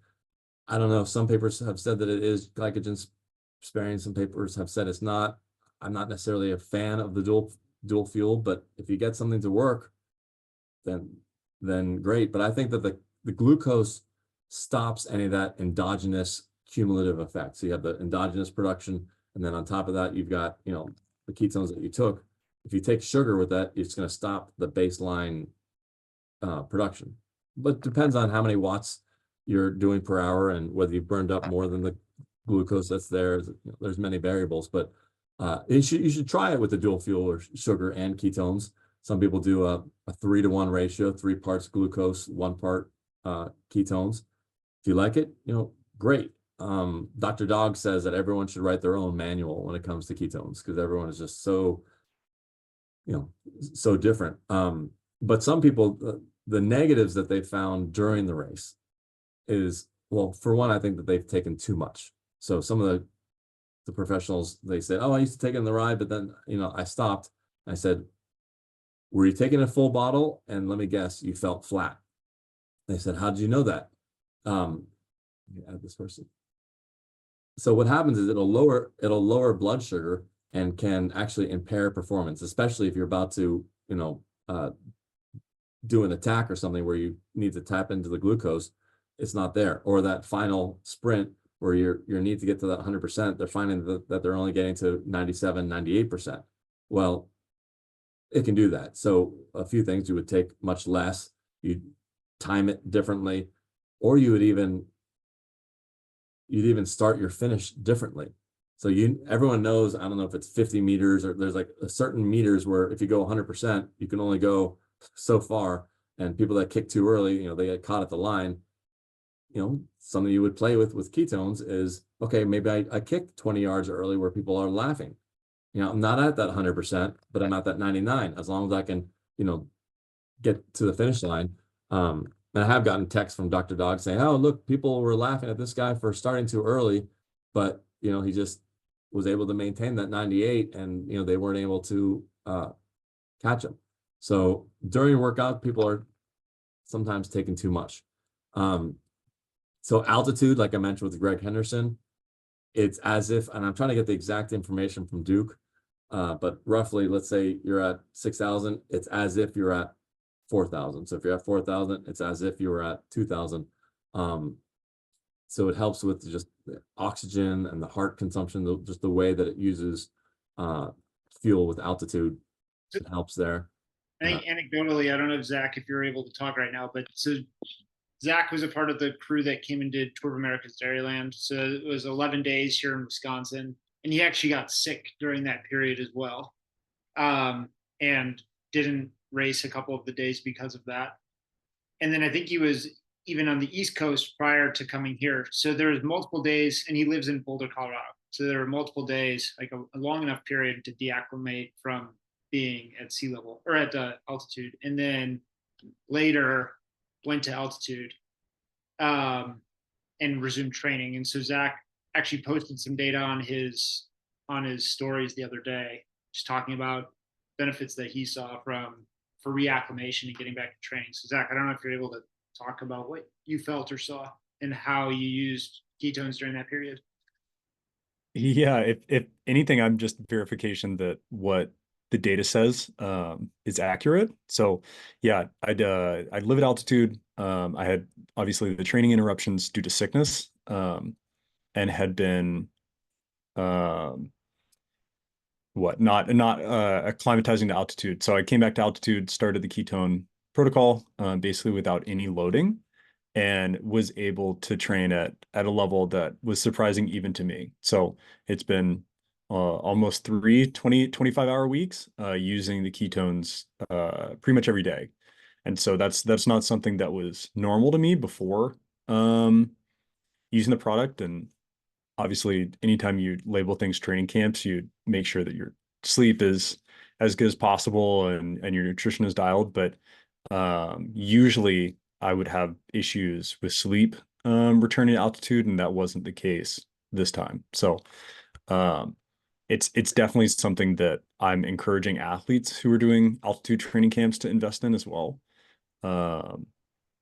I don't know. Some papers have said that it is glycogen sparing. Some papers have said it's not. I'm not necessarily a fan of the dual fuel, but if you get something to work, then great. But I think that the glucose stops any of that endogenous cumulative effect. So you have the endogenous production, and then on top of that, you've got, you know, the ketones that you took. If you take sugar with that, it's going to stop the baseline production. But depends on how many watts you're doing per hour and whether you've burned up more than the glucose that's there. You know, there's many variables, but you should try it with the dual fuel or sugar and ketones. Some people do a 3-to-1 ratio, 3 parts glucose, 1 part ketones. If you like it, you know, great. Dr. Dog says that everyone should write their own manual when it comes to ketones because everyone is just so, you know, so different. But some people, the negatives that they found during the race is, well, for one, I think that they've taken too much. So some of the professionals, they said, oh, I used to take it in the ride, but then, you know, I stopped. I said, were you taking a full bottle? And let me guess, you felt flat. They said, how did you know that? Let me add this person. So what happens is it'll lower blood sugar and can actually impair performance, especially if you're about to, you know, do an attack or something where you need to tap into the glucose. It's not there, or that final sprint where you need to get to that 100%. They're finding that they're only getting to 97, 98%. Well, it can do that. So a few things: you would take much less, you'd time it differently, or you'd even start your finish differently. So everyone knows, I don't know if it's 50 meters or there's like a certain meters where if you go 100%, you can only go so far. And people that kick too early, you know, they get caught at the line. You know, something you would play with ketones is, okay, maybe I kicked 20 yards early where people are laughing. You know, I'm not at that 100%, but I'm at that 99, as long as I can, you know, get to the finish line. And I have gotten texts from Dr. Dog saying, oh, look, people were laughing at this guy for starting too early, but, you know, he just was able to maintain that 98 and, you know, they weren't able to catch him. So during workout, people are sometimes taking too much. So altitude, like I mentioned with Greg Henderson, it's as if, and I'm trying to get the exact information from Duke, but roughly, let's say you're at 6,000, it's as if you're at 4,000. So if you're at 4,000, it's as if you were at 2,000. So it helps with just the oxygen and the heart consumption, just the way that it uses fuel with altitude. It helps there. I think anecdotally, I don't know, Zach, if you're able to talk right now, but so Zach was a part of the crew that came and did Tour of America's Dairyland. So it was 11 days here in Wisconsin, and he actually got sick during that period as well, and didn't race a couple of the days because of that. And then I think he was even on the East Coast prior to coming here. So there was multiple days, and he lives in Boulder, Colorado. So there were multiple days, like a long enough period to deacclimate from being at sea level or at altitude, and then later went to altitude and resumed training. And so Zach actually posted some data on his stories the other day, just talking about benefits that he saw for reacclimation and getting back to training. So Zach, I don't know if you're able to talk about what you felt or saw and how you used ketones during that period. Yeah, if anything, I'm just verification that what the data says is accurate. So yeah, I'd live at altitude. I had obviously the training interruptions due to sickness, and had been not acclimatizing to altitude. So I came back to altitude, started the ketone protocol, basically without any loading, and was able to train at a level that was surprising even to me. So it's been almost 25 hour weeks using the ketones pretty much every day. And so that's not something that was normal to me before using the product. And obviously anytime you label things training camps, you make sure that your sleep is as good as possible and your nutrition is dialed. But usually I would have issues with sleep returning to altitude, and that wasn't the case this time. So it's definitely something that I'm encouraging athletes who are doing altitude training camps to invest in as well.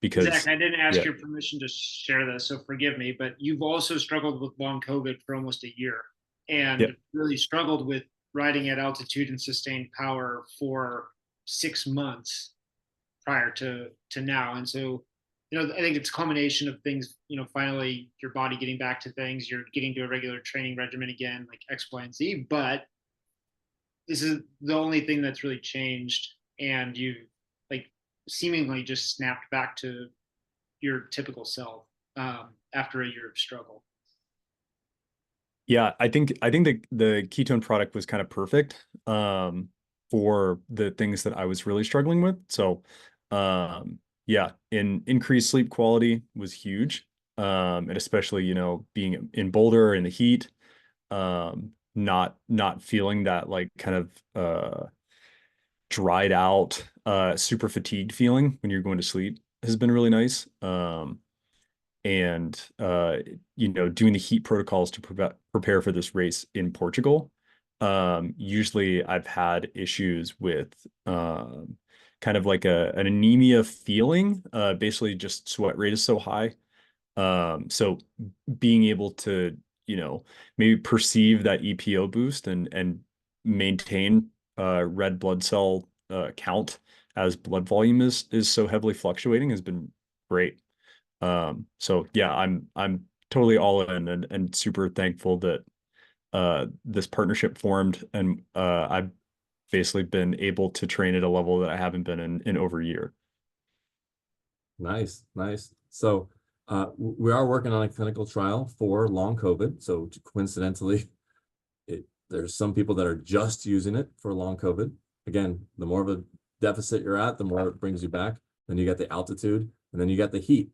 Because Zach, I didn't ask your permission to share this, so forgive me, but you've also struggled with long COVID for almost a year and really struggled with riding at altitude and sustained power for 6 months prior to now. And so I think it's a combination of things, finally your body getting back to things, you're getting to a regular training regimen again, like X, Y, and Z, but this is the only thing that's really changed. And you like seemingly just snapped back to your typical self after a year of struggle. Yeah, I think the ketone product was kind of perfect for the things that I was really struggling with. So yeah, increased sleep quality was huge. And especially, being in Boulder in the heat, not feeling that like kind of dried out, super fatigued feeling when you're going to sleep has been really nice. And doing the heat protocols to prepare for this race in Portugal. Usually I've had issues with kind of like an anemia feeling. Basically just sweat rate is so high. So being able to, maybe perceive that EPO boost and maintain red blood cell count as blood volume is so heavily fluctuating has been great. So yeah, I'm totally all in and super thankful that this partnership formed, and I've basically been able to train at a level that I haven't been in over a year. Nice. So we are working on a clinical trial for long COVID. So coincidentally, there's some people that are just using it for long COVID. Again, the more of a deficit you're at, the more it brings you back. Then you get the altitude, and then you get the heat.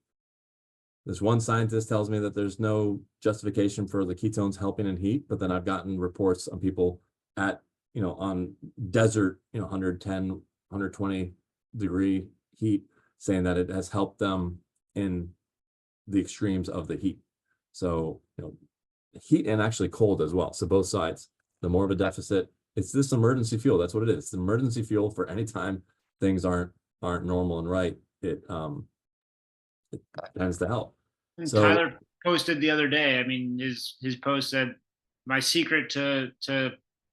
This one scientist tells me that there's no justification for the ketones helping in heat, but then I've gotten reports on people at, on desert, 110, 120 degree heat, saying that it has helped them in the extremes of the heat. So, heat and actually cold as well. So both sides, the more of a deficit, it's this emergency fuel. That's what it is. It's the emergency fuel for any time things aren't normal and right. It tends to help. And So Tyler posted the other day. I mean, his post said, "My secret to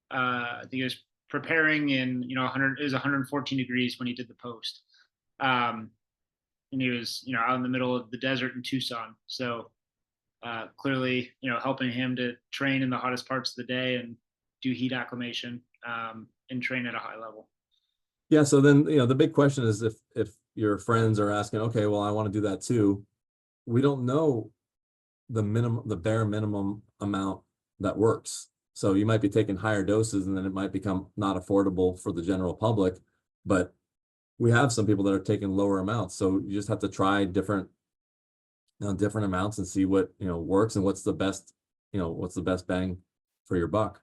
I think it was preparing in 100 is 114 degrees when he did the post, and he was out in the middle of the desert in Tucson. So clearly helping him to train in the hottest parts of the day and do heat acclimation and train at a high level." Yeah. So then the big question is if your friends are asking, okay, well, I want to do that too. We don't know the bare minimum amount that works. So you might be taking higher doses and then it might become not affordable for the general public, but we have some people that are taking lower amounts. So you just have to try different amounts and see what, works and what's the best bang for your buck.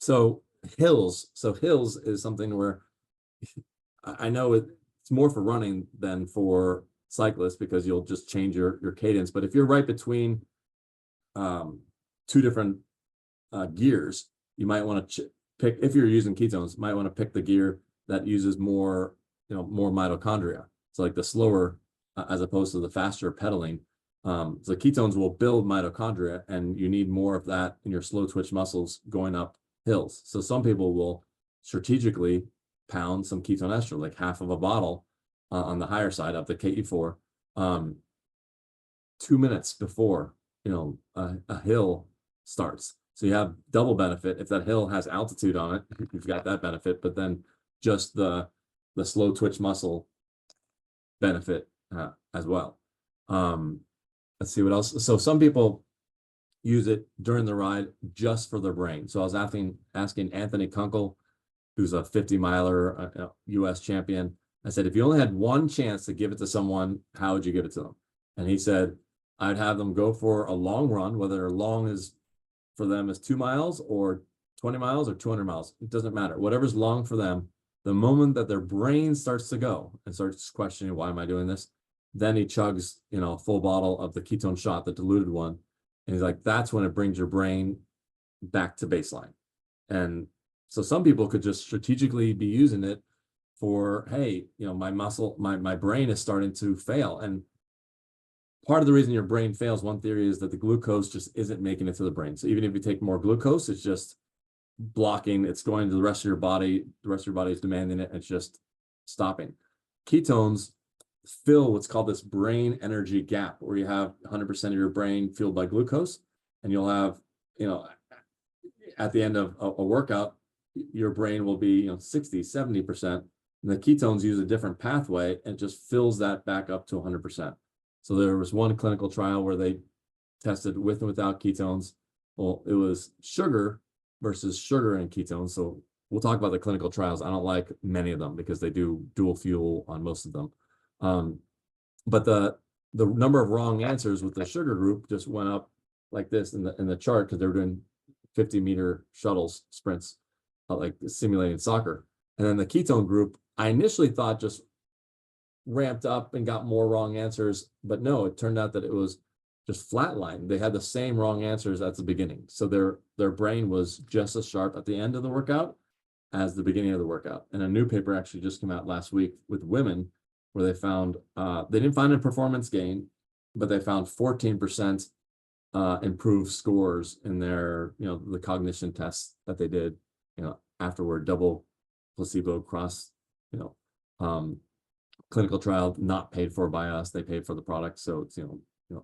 So hills is something where I know it's more for running than for cyclists because you'll just change your cadence. But if you're right between two different gears, you might want to pick, if you're using ketones, might want to pick the gear that uses more mitochondria. So like the slower as opposed to the faster pedaling. So ketones will build mitochondria, and you need more of that in your slow twitch muscles going up hills. So some people will strategically pound some ketone ester, like half of a bottle on the higher side of the KE4, 2 minutes before a hill starts. So you have double benefit. If that hill has altitude on it, you've got that benefit, but then just the slow twitch muscle benefit as well. Let's see what else. So some people use it during the ride just for their brain. So I was asking Anthony Kunkel, who's a 50 miler, US champion. I said, if you only had one chance to give it to someone, how would you give it to them? And he said, I'd have them go for a long run, whether long is for them is 2 miles or 20 miles or 200 miles. It doesn't matter. Whatever's long for them, the moment that their brain starts to go and starts questioning, why am I doing this? Then he chugs, a full bottle of the ketone shot, the diluted one. And he's like, that's when it brings your brain back to baseline. And so some people could just strategically be using it for, hey, my brain is starting to fail. And part of the reason your brain fails, one theory is that the glucose just isn't making it to the brain. So even if you take more glucose, it's just blocking, it's going to the rest of your body. The rest of your body is demanding it. And it's just stopping. Ketones fill what's called this brain energy gap, where you have 100% of your brain fueled by glucose, and you'll have, at the end of a workout, your brain will be, 60, 70%. And the ketones use a different pathway and just fills that back up to 100%. So there was one clinical trial where they tested with and without ketones. Well, it was sugar versus sugar and ketones. So we'll talk about the clinical trials. I don't like many of them because they do dual fuel on most of them. But the number of wrong answers with the sugar group just went up like this in the chart, because they were doing 50-meter shuttles sprints, like simulating soccer. And then the ketone group, I initially thought just ramped up and got more wrong answers, but no, it turned out that it was just flatlined. They had the same wrong answers at the beginning. So their brain was just as sharp at the end of the workout as the beginning of the workout. And a new paper actually just came out last week with women, where they found, they didn't find a performance gain, but they found 14% improved scores in their, the cognition tests that they did, afterward, double placebo cross, clinical trial, not paid for by us. They paid for the product. So it's,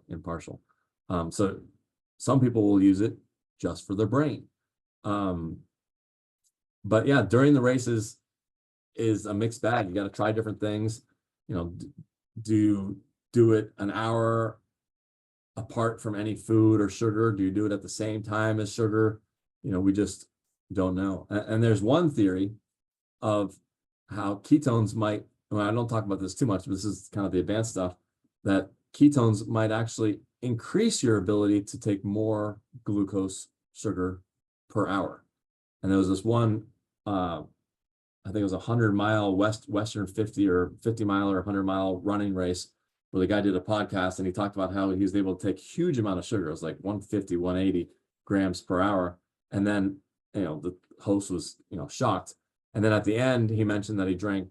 impartial. So some people will use it just for their brain. But yeah, during the races is a mixed bag. You got to try different things. Do it an hour apart from any food or sugar? Do you do it at the same time as sugar? We just don't know. And there's one theory of how ketones might, I don't talk about this too much, but this is kind of the advanced stuff, that ketones might actually increase your ability to take more glucose sugar per hour. And there was this one, I think it was a 100-mile Western 50 or 50-mile or 100-mile running race, where the guy did a podcast and he talked about how he was able to take huge amount of sugar. It was like 150, 180 grams per hour. And then, the host was, shocked. And then at the end, he mentioned that he drank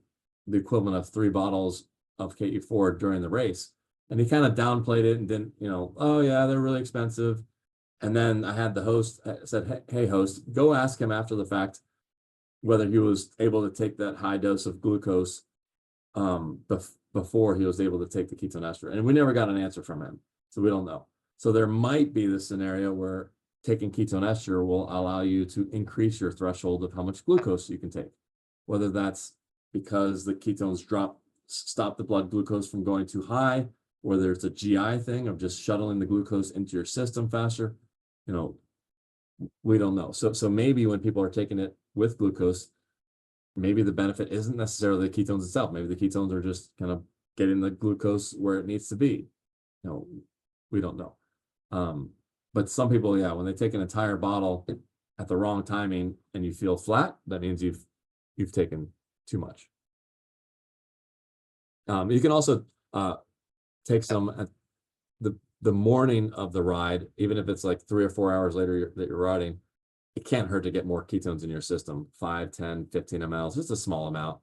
the equivalent of 3 bottles of KE4 during the race. And he kind of downplayed it and didn't, oh yeah, they're really expensive. And then I had the host said, hey host, go ask him after the fact whether he was able to take that high dose of glucose before he was able to take the ketone ester. And we never got an answer from him, so we don't know. So there might be this scenario where taking ketone ester will allow you to increase your threshold of how much glucose you can take, whether that's because the ketones stop the blood glucose from going too high, whether it's a GI thing of just shuttling the glucose into your system faster. We don't know. So maybe when people are taking it with glucose, maybe the benefit isn't necessarily the ketones itself. Maybe the ketones are just kind of getting the glucose where it needs to be. We don't know. But some people, yeah, when they take an entire bottle at the wrong timing and you feel flat, that means you've taken too much. You can also take some at the morning of the ride, even if it's like 3 or 4 hours later that you're riding. It can't hurt to get more ketones in your system, 5, 10, 15 mLs, just a small amount.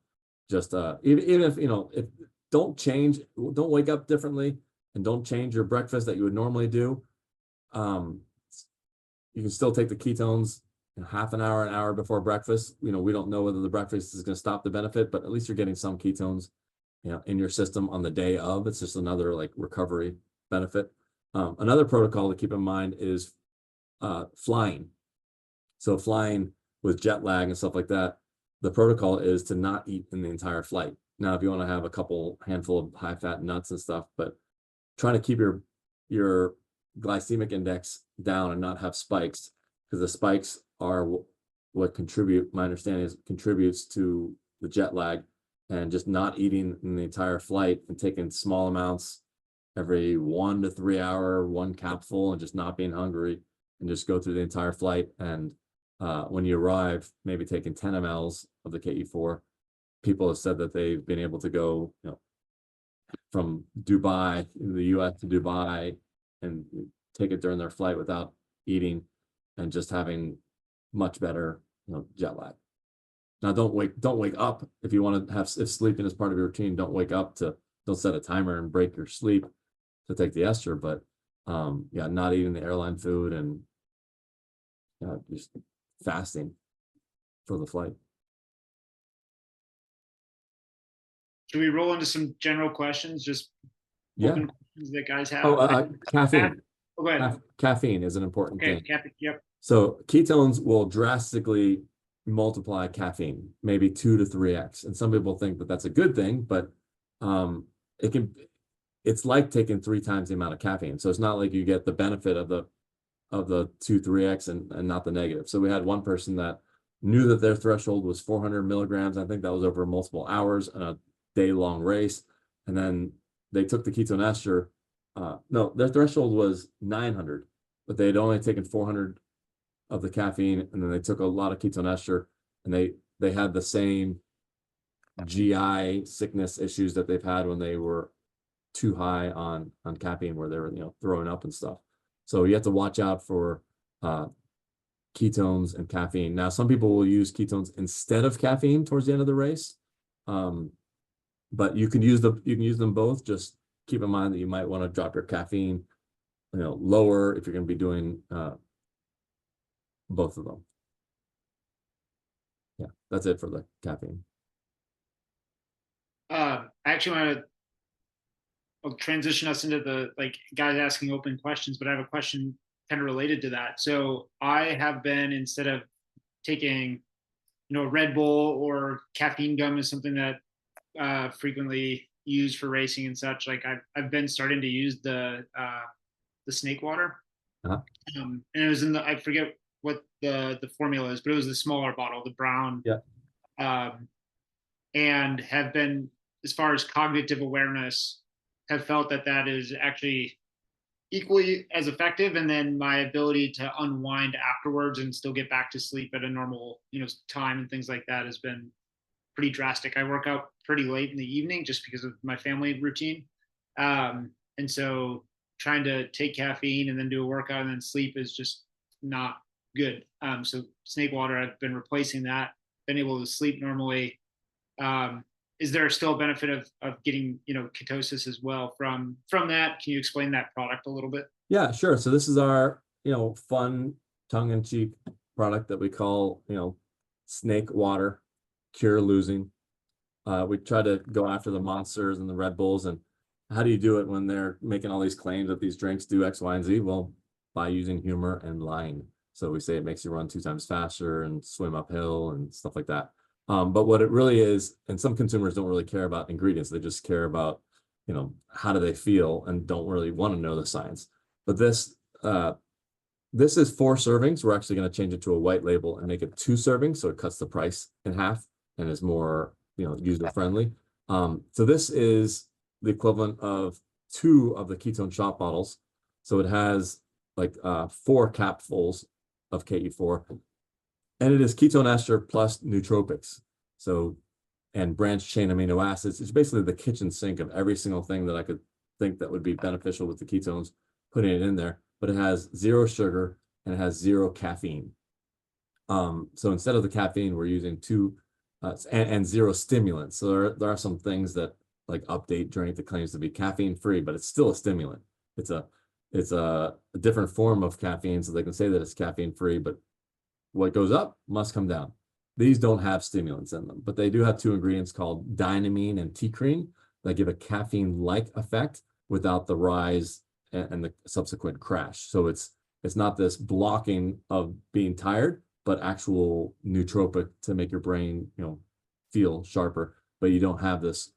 Just even if, if don't wake up differently and don't change your breakfast that you would normally do. You can still take the ketones half an hour before breakfast. We don't know whether the breakfast is going to stop the benefit, but at least you're getting some ketones, in your system on the day of. It's just another like recovery benefit. Another protocol to keep in mind is flying. So flying with jet lag and stuff like that, the protocol is to not eat in the entire flight. Now, if you want to have a handful of high fat nuts and stuff, but trying to keep your glycemic index down and not have spikes, because the spikes are what my understanding is contributes to the jet lag. And just not eating in the entire flight and taking small amounts every 1 to 3 hour, 1 capsule, and just not being hungry, and just go through the entire flight. And when you arrive, maybe taking 10 mLs of the KE4, people have said that they've been able to go, from Dubai, in the US to Dubai, and take it during their flight without eating and just having much better, jet lag. Now, don't wake up if you want to if sleeping is part of your routine. Don't set a timer and break your sleep to take the ester. But yeah, not eating the airline food and just fasting for the flight. should we roll into some general questions? Just Yeah. open questions that guys have. Oh, caffeine. Go ahead. Caffeine is an important Okay, thing. yep. So ketones will drastically multiply caffeine, maybe 2 to 3x. And some people think that that's a good thing, but it's like taking 3 times the amount of caffeine. So it's not like you get the benefit of the 2-3x and not the negative. So we had one person that knew that their threshold was 400 milligrams. I think that was over multiple hours in a day-long race. And then they took the ketone ester. No, their threshold was 900, but they had only taken 400 of the caffeine, and then they took a lot of ketone ester, and they had the same GI sickness issues that they've had when they were too high on caffeine, where they were throwing up and stuff. So you have to watch out for ketones and caffeine. Now, some people will use ketones instead of caffeine towards the end of the race, but you can use them both. Just keep in mind that you might want to drop your caffeine, lower if you're going to be doing both of them. Yeah, that's it for the caffeine. I actually want to transition us into the guys asking open questions, but I have a question kind of related to that. So I have been, instead of taking Red Bull or caffeine gum is something that frequently used for racing and such, I've been starting to use the snake water. And it was in I forget what the formula is, but it was the smaller bottle, the brown. Yeah. And have been, as far as cognitive awareness, have felt that is actually equally as effective. And then my ability to unwind afterwards and still get back to sleep at a normal, time and things like that has been pretty drastic. I work out pretty late in the evening just because of my family routine. And so trying to take caffeine and then do a workout and then sleep is just not good. So snake water, I've been replacing that, been able to sleep normally. Is there still a benefit of getting, ketosis as well from that? Can you explain that product a little bit? Yeah, sure. So this is our, fun tongue-in-cheek product that we call, snake water, cure losing. We try to go after the Monsters and the Red Bulls. And how do you do it when they're making all these claims that these drinks do X, Y, and Z? Well, by using humor and lying. So we say it makes you run 2 times faster and swim uphill and stuff like that. But what it really is, and some consumers don't really care about ingredients. They just care about, how do they feel and don't really want to know the science. But this is 4 servings. We're actually going to change it to a white label and make it 2 servings. So it cuts the price in half and is more, user friendly. So this is the equivalent of 2 of the ketone shot bottles. So it has 4 capfuls of KE4. And it is ketone ester plus nootropics. So, and branched chain amino acids. It's basically the kitchen sink of every single thing that I could think that would be beneficial with the ketones, putting it in there. But it has 0 sugar and it has 0 caffeine. So instead of the caffeine, we're using 2 and 0 stimulants. So there are some things that update drink that claims to be caffeine free, but it's still a stimulant. It's a different form of caffeine, so they can say that it's caffeine free, but what goes up must come down. These don't have stimulants in them, but they do have 2 ingredients called dynamine and T-cream that give a caffeine-like effect without the rise and the subsequent crash. So it's not this blocking of being tired, but actual nootropic to make your brain, feel sharper, but you don't have this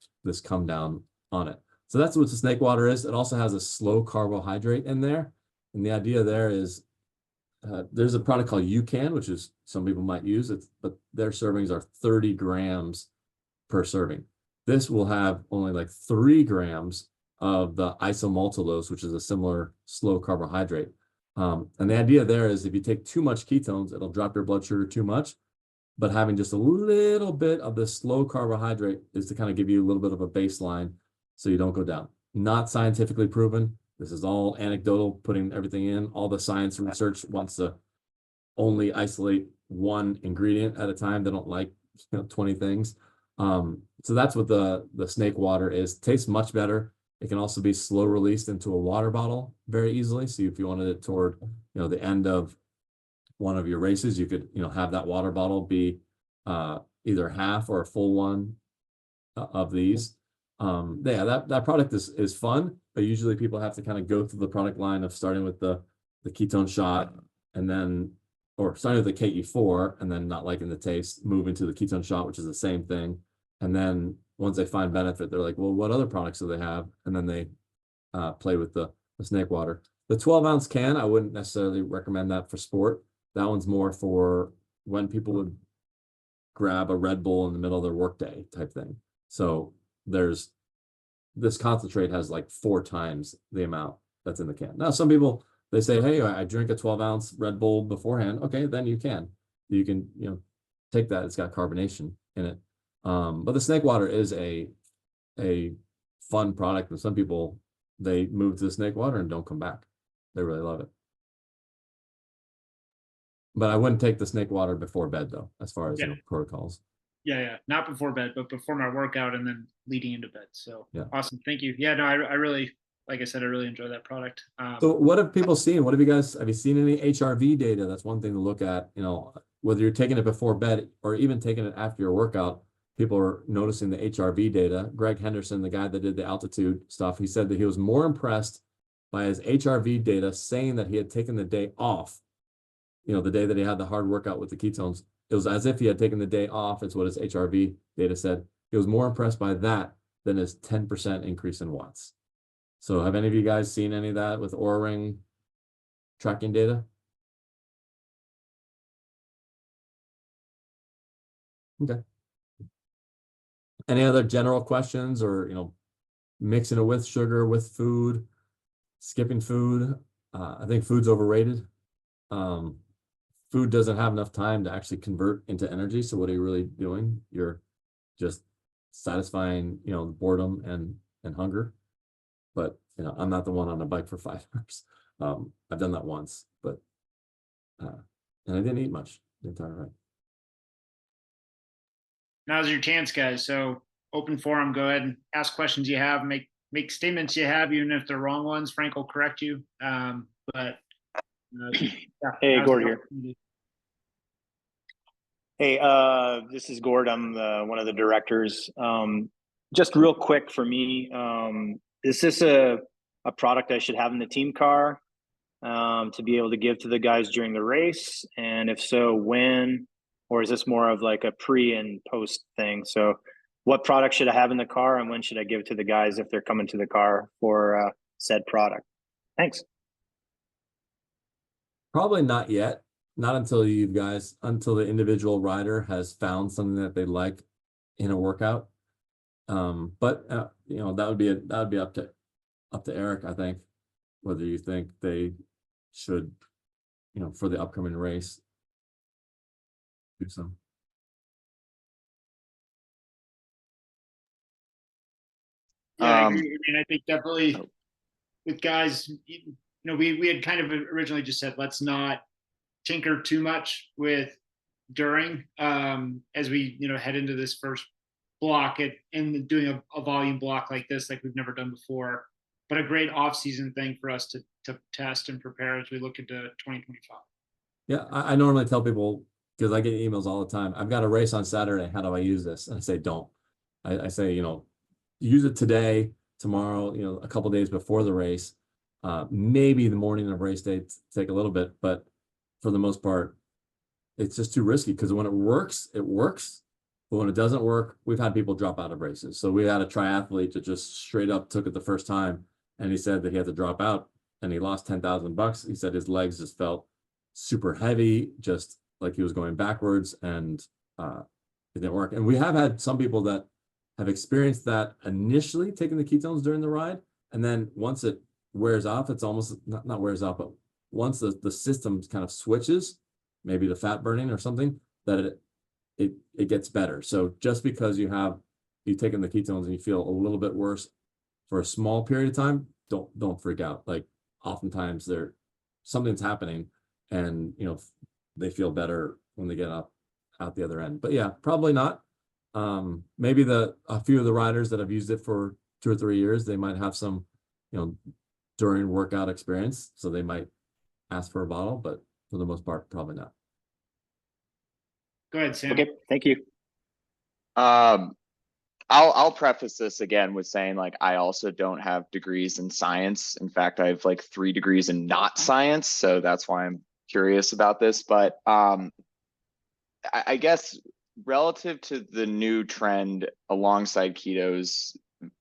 come down on it. So that's what the snake water is. It also has a slow carbohydrate in there. And the idea there is there's a product called UCAN, which is some people might use it, but their servings are 30 grams per serving. This will have only 3 grams of the isomaltulose, which is a similar slow carbohydrate. And the idea there is if you take too much ketones, it'll drop your blood sugar too much. But having just a little bit of this slow carbohydrate is to kind of give you a little bit of a baseline so you don't go down. Not scientifically proven. This is all anecdotal, putting everything in. All the science research wants to only isolate 1 ingredient at a time. They don't like 20 things. So that's what the snake water is. Tastes much better. It can also be slow released into a water bottle very easily. So if you wanted it toward the end of one of your races, you could have that water bottle be either half or a full one of these. Yeah, that product is fun, but usually people have to kind of go through the product line of starting with the ketone shot, and then, or starting with the KE4 and then not liking the taste, moving to the ketone shot, which is the same thing. And then once they find benefit, they're like, well, what other products do they have? And then they play with the snake water. The 12-ounce can, I wouldn't necessarily recommend that for sport. That one's more for when people would grab a Red Bull in the middle of their workday type thing. So there's, this concentrate has like 4 times the amount that's in the can. Now, some people, they say, hey, I drink a 12-ounce Red Bull beforehand. Okay, then you can, take that. It's got carbonation in it. But the snake water is a fun product. And some people, they move to the snake water and don't come back. They really love it. But I wouldn't take the snake water before bed, though, as far as protocols. Yeah, not before bed, but before my workout and then leading into bed. So yeah, awesome. Thank you. Yeah, no, I really, like I said, I really enjoy that product. So what have people seen? What have you seen any HRV data? That's one thing to look at, whether you're taking it before bed or even taking it after your workout. People are noticing the HRV data. Greg Henderson, the guy that did the altitude stuff, he said that he was more impressed by his HRV data, saying that he had taken the day off, the day that he had the hard workout with the ketones. It was as if he had taken the day off. It's what his HRV data said. He was more impressed by that than his 10% increase in watts. So have any of you guys seen any of that with Oura Ring tracking data? Okay. Any other general questions, or, mixing it with sugar, with food, skipping food? I think food's overrated. Food doesn't have enough time to actually convert into energy. So what are you really doing? You're just satisfying, boredom and hunger. But, I'm not the one on a bike for 5 hours. I've done that once, but, and I didn't eat much the entire ride. Now's your chance, guys. So open forum, go ahead and ask questions you have, make statements you have, even if they're wrong ones. Frank will correct you. But hey, Gord here. Hey, this is Gord. I'm one of the directors. Just real quick for me, is this a product I should have in the team car to be able to give to the guys during the race? And if so, when? Or is this more of like a pre and post thing? So what product should I have in the car, and when should I give it to the guys if they're coming to the car for said product? Thanks. Probably not yet. Not until until the individual rider has found something that they like in a workout. But that would be up to Eric, I think, whether you think they should, for the upcoming race, do some. Yeah, I agree. I mean, I think definitely with guys, we had kind of originally just said, let's not tinker too much with during, as we, head into this first block and doing a volume block like this, like we've never done before, but a great off-season thing for us to test and prepare as we look into 2025. Yeah, I normally tell people, because I get emails all the time, I've got a race on Saturday, how do I use this? And I say, don't. I say, use it today, tomorrow, a couple days before the race, maybe the morning of race day, take a little bit, but for the most part, it's just too risky, because when it works, it works. But when it doesn't work, we've had people drop out of races. So we had a triathlete that just straight up took it the first time, and he said that he had to drop out, and he lost $10,000. He said his legs just felt super heavy, just like he was going backwards, and it didn't work. And we have had some people that have experienced that initially taking the ketones during the ride, and then once it wears off, it's almost not wears off, but once the system kind of switches, maybe to fat burning or something, that it gets better. So just because you've taken the ketones and you feel a little bit worse for a small period of time, don't freak out. Like oftentimes something's happening, and they feel better when they get out the other end. But yeah, probably not. Maybe a few of the riders that have used it for 2 or 3 years, they might have some, during workout experience, so they might ask for a bottle, but for the most part, probably not. Go ahead, Sam. Okay, thank you. I'll preface this again with saying, like, I also don't have degrees in science. In fact, I have like 3 degrees in not science, so that's why I'm curious about this. But I guess relative to the new trend alongside ketos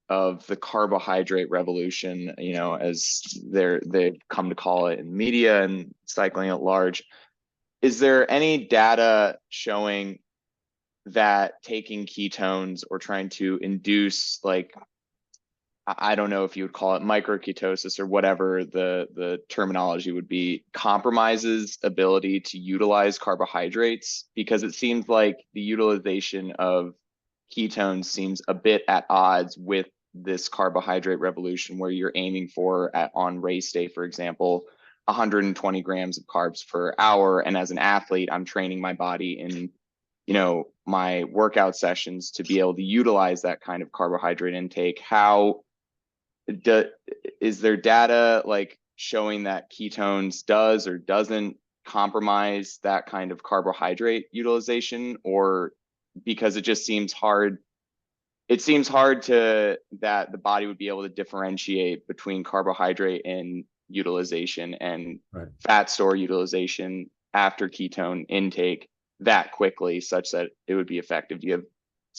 of the carbohydrate revolution, you know, as they've come to call it in media and cycling at large, is there any data showing that taking ketones or trying to induce, like, I don't know if you would call it microketosis or whatever the terminology would be, compromises ability to utilize carbohydrates? Because it seems like the utilization of ketones seems a bit at odds with this carbohydrate revolution, where you're aiming for on race day, for example, 120 grams of carbs per hour. And as an athlete, I'm training my body in, you know, my workout sessions to be able to utilize that kind of carbohydrate intake. Is there data like showing that ketones does or doesn't compromise that kind of carbohydrate utilization? Or because it just seems hard, it seems hard to that the body would be able to differentiate between carbohydrate and utilization and fat store utilization after ketone intake that quickly, such that it would be effective. Do you have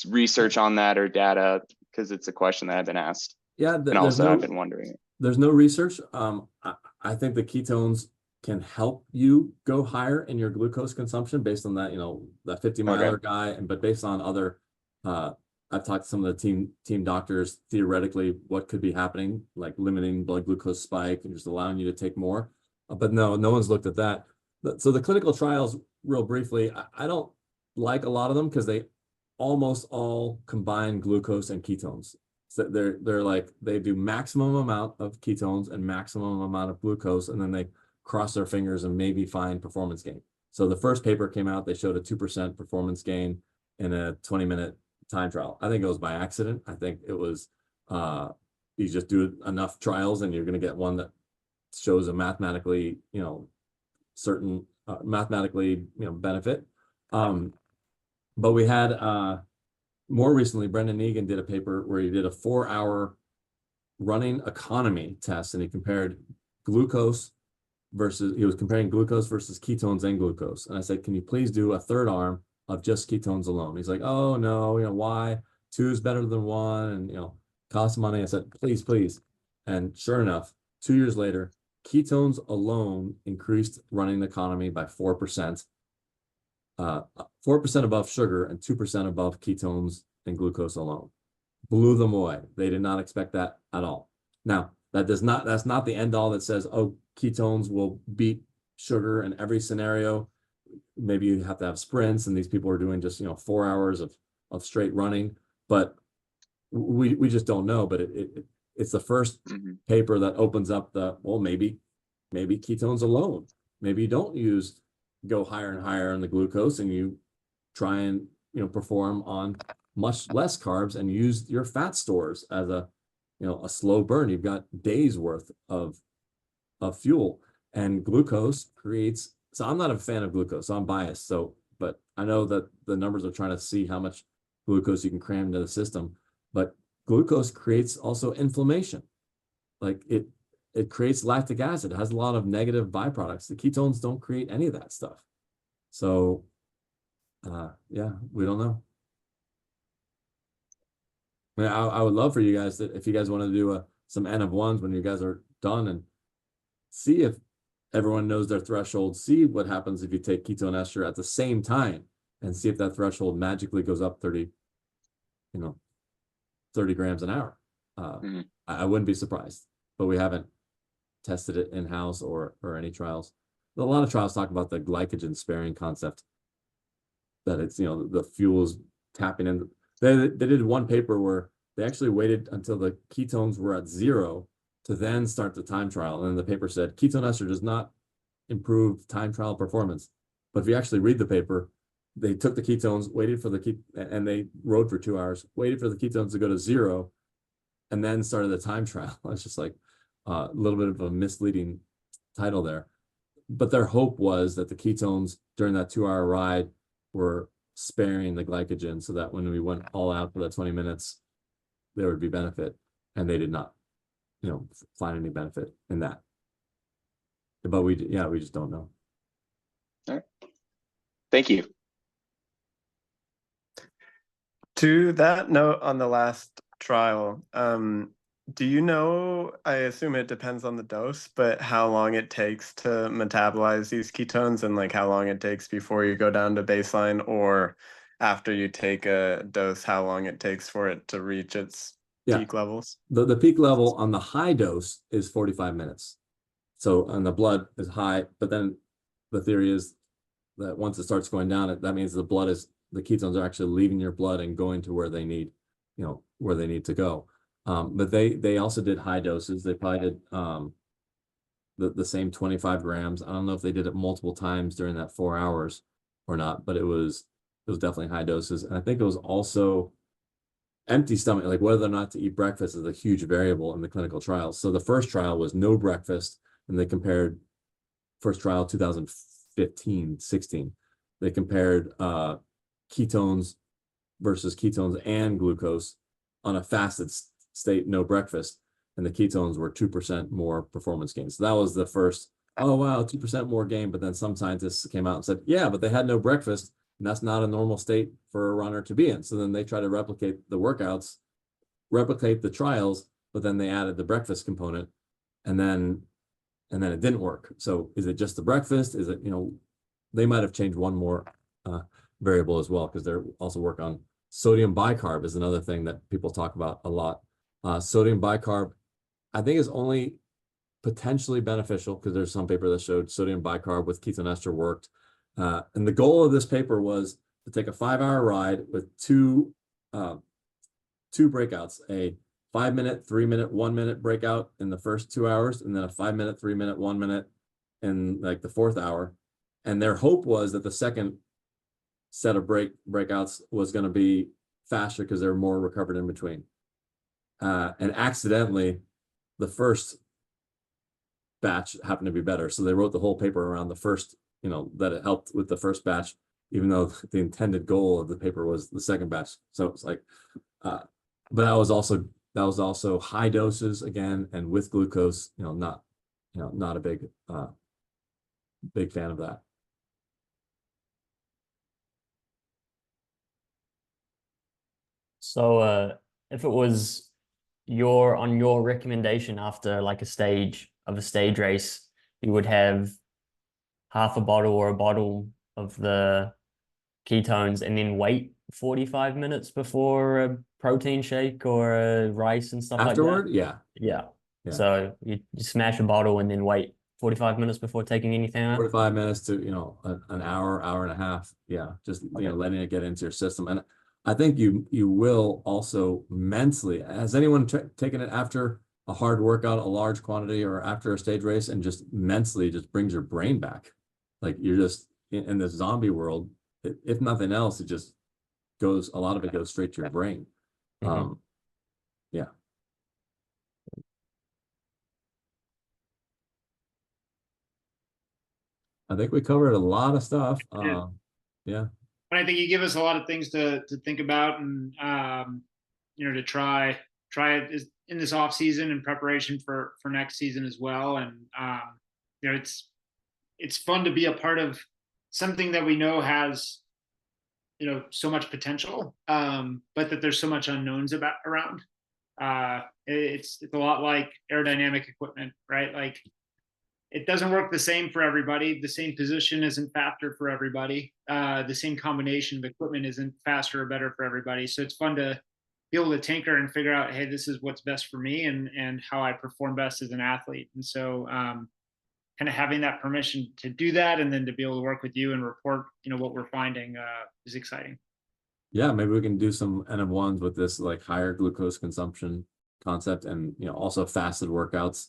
research on that or data? Because it's a question that I've been asked. Yeah, And also I've been wondering. There's no research. I think the ketones can help you go higher in your glucose consumption based on that, you know, that 50-miler guy, but based on other, I've talked to some of the team doctors, theoretically what could be happening, like limiting blood glucose spike and just allowing you to take more. But no one's looked at that. So the clinical trials, real briefly, I don't like a lot of them because they almost all combine glucose and ketones. So they're like, they do maximum amount of ketones and maximum amount of glucose, and then they cross their fingers and maybe find performance gain. So the first paper came out, they showed a 2% performance gain in a 20-minute time trial. I think it was by accident. I think it was, you just do enough trials and you're going to get one that shows a mathematically, you know, certain mathematically, you know, benefit. But we had, more recently, Brendan Egan did a paper where he did a 4-hour running economy test, and he compared glucose he was comparing glucose versus ketones and glucose. And I said, can you please do a third arm of just ketones alone? He's like, oh no, you know, why? 2 is better than 1, and, you know, costs money. I said, please. And sure enough, 2 years later, ketones alone increased running economy by 4%. 4% above sugar and 2% above ketones and glucose alone. Blew them away. They did not expect that at all. Now, that's not the end all that says, oh, ketones will beat sugar in every scenario. Maybe you have to have sprints, and these people are doing just, you know, 4 hours of straight running, but we just don't know. But it's the first paper that opens up well, maybe ketones alone. Maybe you don't go higher and higher on the glucose, and you try and, you know, perform on much less carbs and use your fat stores as a, you know, a slow burn. You've got days worth of fuel, and glucose creates. So I'm not a fan of glucose, so I'm biased. So, but I know that the numbers are trying to see how much glucose you can cram into the system, but glucose creates also inflammation. Like it creates lactic acid. It has a lot of negative byproducts. The ketones don't create any of that stuff. So, yeah, we don't know. I mean, I would love for you guys that if you guys want to do some N of 1s when you guys are done, and see if everyone knows their threshold, see what happens if you take ketone ester at the same time, and see if that threshold magically goes up 30 grams an hour. I wouldn't be surprised, but we haven't tested it in-house or any trials. A lot of trials talk about the glycogen sparing concept, that it's, you know, the fuel is tapping in. They did one paper where they actually waited until the ketones were at 0 to then start the time trial. And then the paper said ketone ester does not improve time trial performance. But if you actually read the paper, they took the ketones, waited for and they rode for 2 hours, waited for the ketones to go to 0, and then started the time trial. It's just like a little bit of a misleading title there. But their hope was that the ketones during that 2-hour ride were sparing the glycogen so that when we went all out for that 20 minutes, there would be benefit. And they did not, find any benefit in that. But we just don't know. All right. Thank you. To that note on the last trial, do you know, I assume it depends on the dose, but how long it takes to metabolize these ketones and like how long it takes before you go down to baseline, or after you take a dose, how long it takes for it to reach its peak levels? The peak level on the high dose is 45 minutes. So, and the blood is high, but then the theory is that once it starts going down, that means the ketones are actually leaving your blood and going to where they need, where they need to go. But they also did high doses. They probably did the same 25 grams. I don't know if they did it multiple times during that 4 hours or not, but it was definitely high doses. And I think it was also empty stomach, like whether or not to eat breakfast is a huge variable in the clinical trials. So the first trial was no breakfast, and they compared first trial 2015-16. They compared ketones versus ketones and glucose on a fasted state, no breakfast, and the ketones were 2% more performance gain. So that was the first, oh wow, 2% more gain. But then some scientists came out and said, yeah, but they had no breakfast, and that's not a normal state for a runner to be in. So then they try to replicate the workouts, replicate the trials, but then they added the breakfast component, and then it didn't work. So is it just the breakfast? Is it, they might have changed one more variable as well, because they're also work on sodium bicarb is another thing that people talk about a lot. Sodium bicarb, I think, is only potentially beneficial because there's some paper that showed sodium bicarb with ketone ester worked. And the goal of this paper was to take a 5-hour ride with two breakouts, a 5-minute, 3-minute, 1-minute breakout in the first 2 hours, and then a 5-minute, 3-minute, 1-minute in like the 4th hour. And their hope was that the second set of breakouts was going to be faster because they were more recovered in between. And accidentally, the first batch happened to be better. So they wrote the whole paper around the first, that it helped with the first batch, even though the intended goal of the paper was the second batch. So it's like, but that was also high doses again, and with glucose, not a big fan of that. So if it was on your recommendation after like a stage race, you would have half a bottle or a bottle of the ketones and then wait 45 minutes before a protein shake or a rice and stuff Afterward? like that? Yeah. So you smash a bottle and then wait 45 minutes before taking anything out? 45 minutes to, an hour and a half. Yeah. Just, letting it get into your system. And I think you will also mentally, has anyone taken it after a hard workout, a large quantity, or after a stage race, and just mentally just brings your brain back? Like you're just in this zombie world, if nothing else, it just goes, a lot of it goes straight to your brain. Yeah. I think we covered a lot of stuff. Yeah. But I think you give us a lot of things to think about, and to try it in this off season in preparation for next season as well. And it's fun to be a part of something that we know has so much potential, but that there's so much unknowns around. It's a lot like aerodynamic equipment, right? Like it doesn't work the same for everybody. The same position isn't faster for everybody. The same combination of equipment isn't faster or better for everybody. So it's fun to be able to tinker and figure out, hey, this is what's best for me and how I perform best as an athlete. And so kind of having that permission to do that, and then to be able to work with you and report, what we're finding is exciting. Yeah, maybe we can do some NM1s with this like higher glucose consumption concept, and also fasted workouts.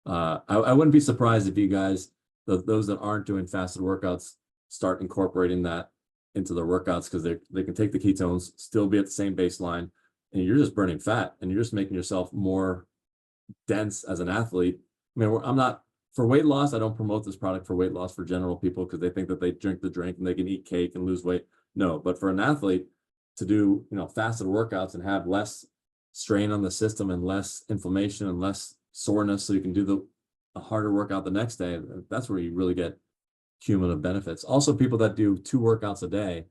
I wouldn't be surprised if you guys, those that aren't doing fasted workouts, start incorporating that into their workouts, because they can take the ketones, still be at the same baseline, and you're just burning fat, and you're just making yourself more dense as an athlete. I mean, I'm not for weight loss. I don't promote this product for weight loss for general people, because they think that they drink the drink and they can eat cake and lose weight. No, but for an athlete to do, fasted workouts and have less strain on the system and less inflammation and less soreness, so you can do a harder workout the next day, that's where you really get cumulative benefits. Also, people that do 2 workouts a day,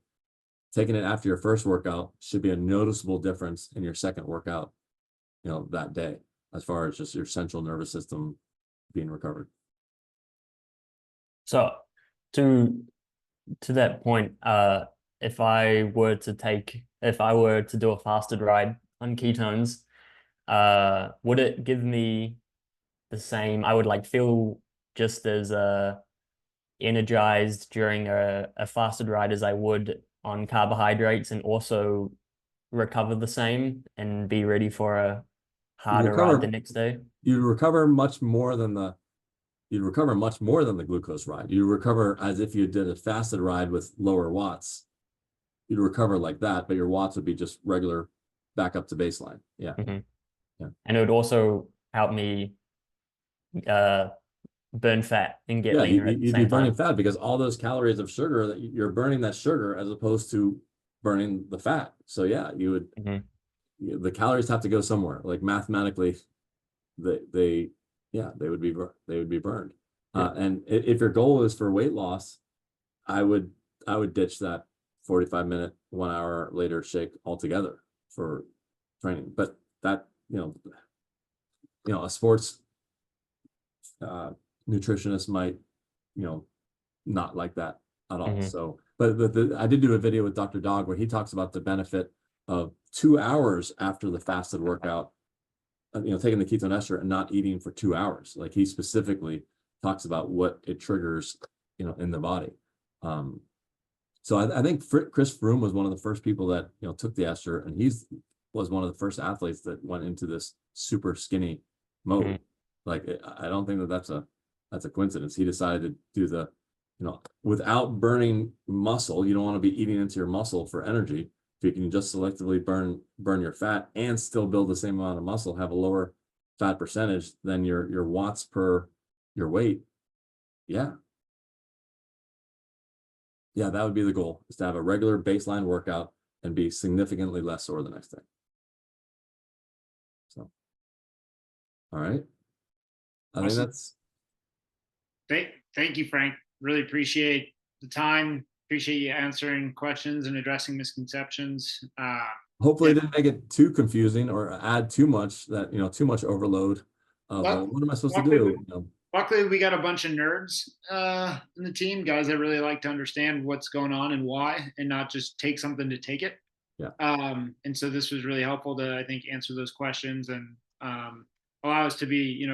taking it after your first workout should be a noticeable difference in your second workout, that day, as far as just your central nervous system being recovered. So to that point, if I were to do a fasted ride on ketones, would it give me the same? I would like feel just as energized during a fasted ride as I would on carbohydrates, and also recover the same and be ready for a harder ride the next day. You'd recover much more than the glucose ride. You recover as if you did a fasted ride with lower watts. You'd recover like that, but your watts would be just regular back up to baseline. Yeah. Mm-hmm. Yeah. And it would also help me burn fat and get leaner at the you'd same be burning time. fat because all those calories of sugar, that you're burning that sugar as opposed to burning the fat. So yeah, you would, the calories have to go somewhere. Like mathematically, they would be burned. And if your goal is for weight loss, I would ditch that 45-minute, 1 hour later shake altogether for training. But that, a sports nutritionist might, not like that at all. So, but I did do a video with Dr. Dog where he talks about the benefit of 2 hours after the fasted workout, taking the ketone ester and not eating for 2 hours. Like he specifically talks about what it triggers, in the body. So I think Chris Froome was one of the first people that, took the ester, and was one of the first athletes that went into this super skinny mode. Like, I don't think that's a coincidence. He decided to do the, without burning muscle. You don't want to be eating into your muscle for energy. If you can just selectively burn your fat and still build the same amount of muscle, have a lower fat percentage than your watts per your weight. Yeah, that would be the goal, is to have a regular baseline workout and be significantly less sore the next day. So, all right. I think that's. Thank you, Frank. Really appreciate the time. Appreciate you answering questions and addressing misconceptions. Hopefully, it didn't make it too confusing or add too much too much overload. What am I supposed to do? Luckily, we got a bunch of nerds in the team, guys that really like to understand what's going on and why, and not just take something to take it. Yeah. And so this was really helpful to, I think, answer those questions and allow us to be,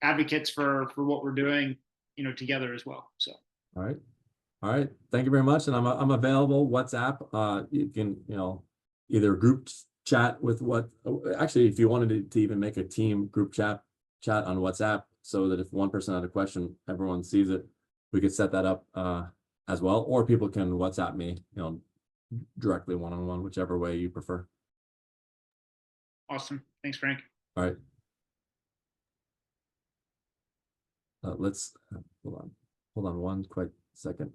advocates for what we're doing, together as well. So. All right. Thank you very much. And I'm available. WhatsApp. You can, either group chat with actually, if you wanted to even make a team group chat on WhatsApp, so that if one person had a question, everyone sees it, we could set that up as well. Or people can WhatsApp me, directly one-on-one, whichever way you prefer. Awesome. Thanks, Frank. All right. Let's hold on one quick second.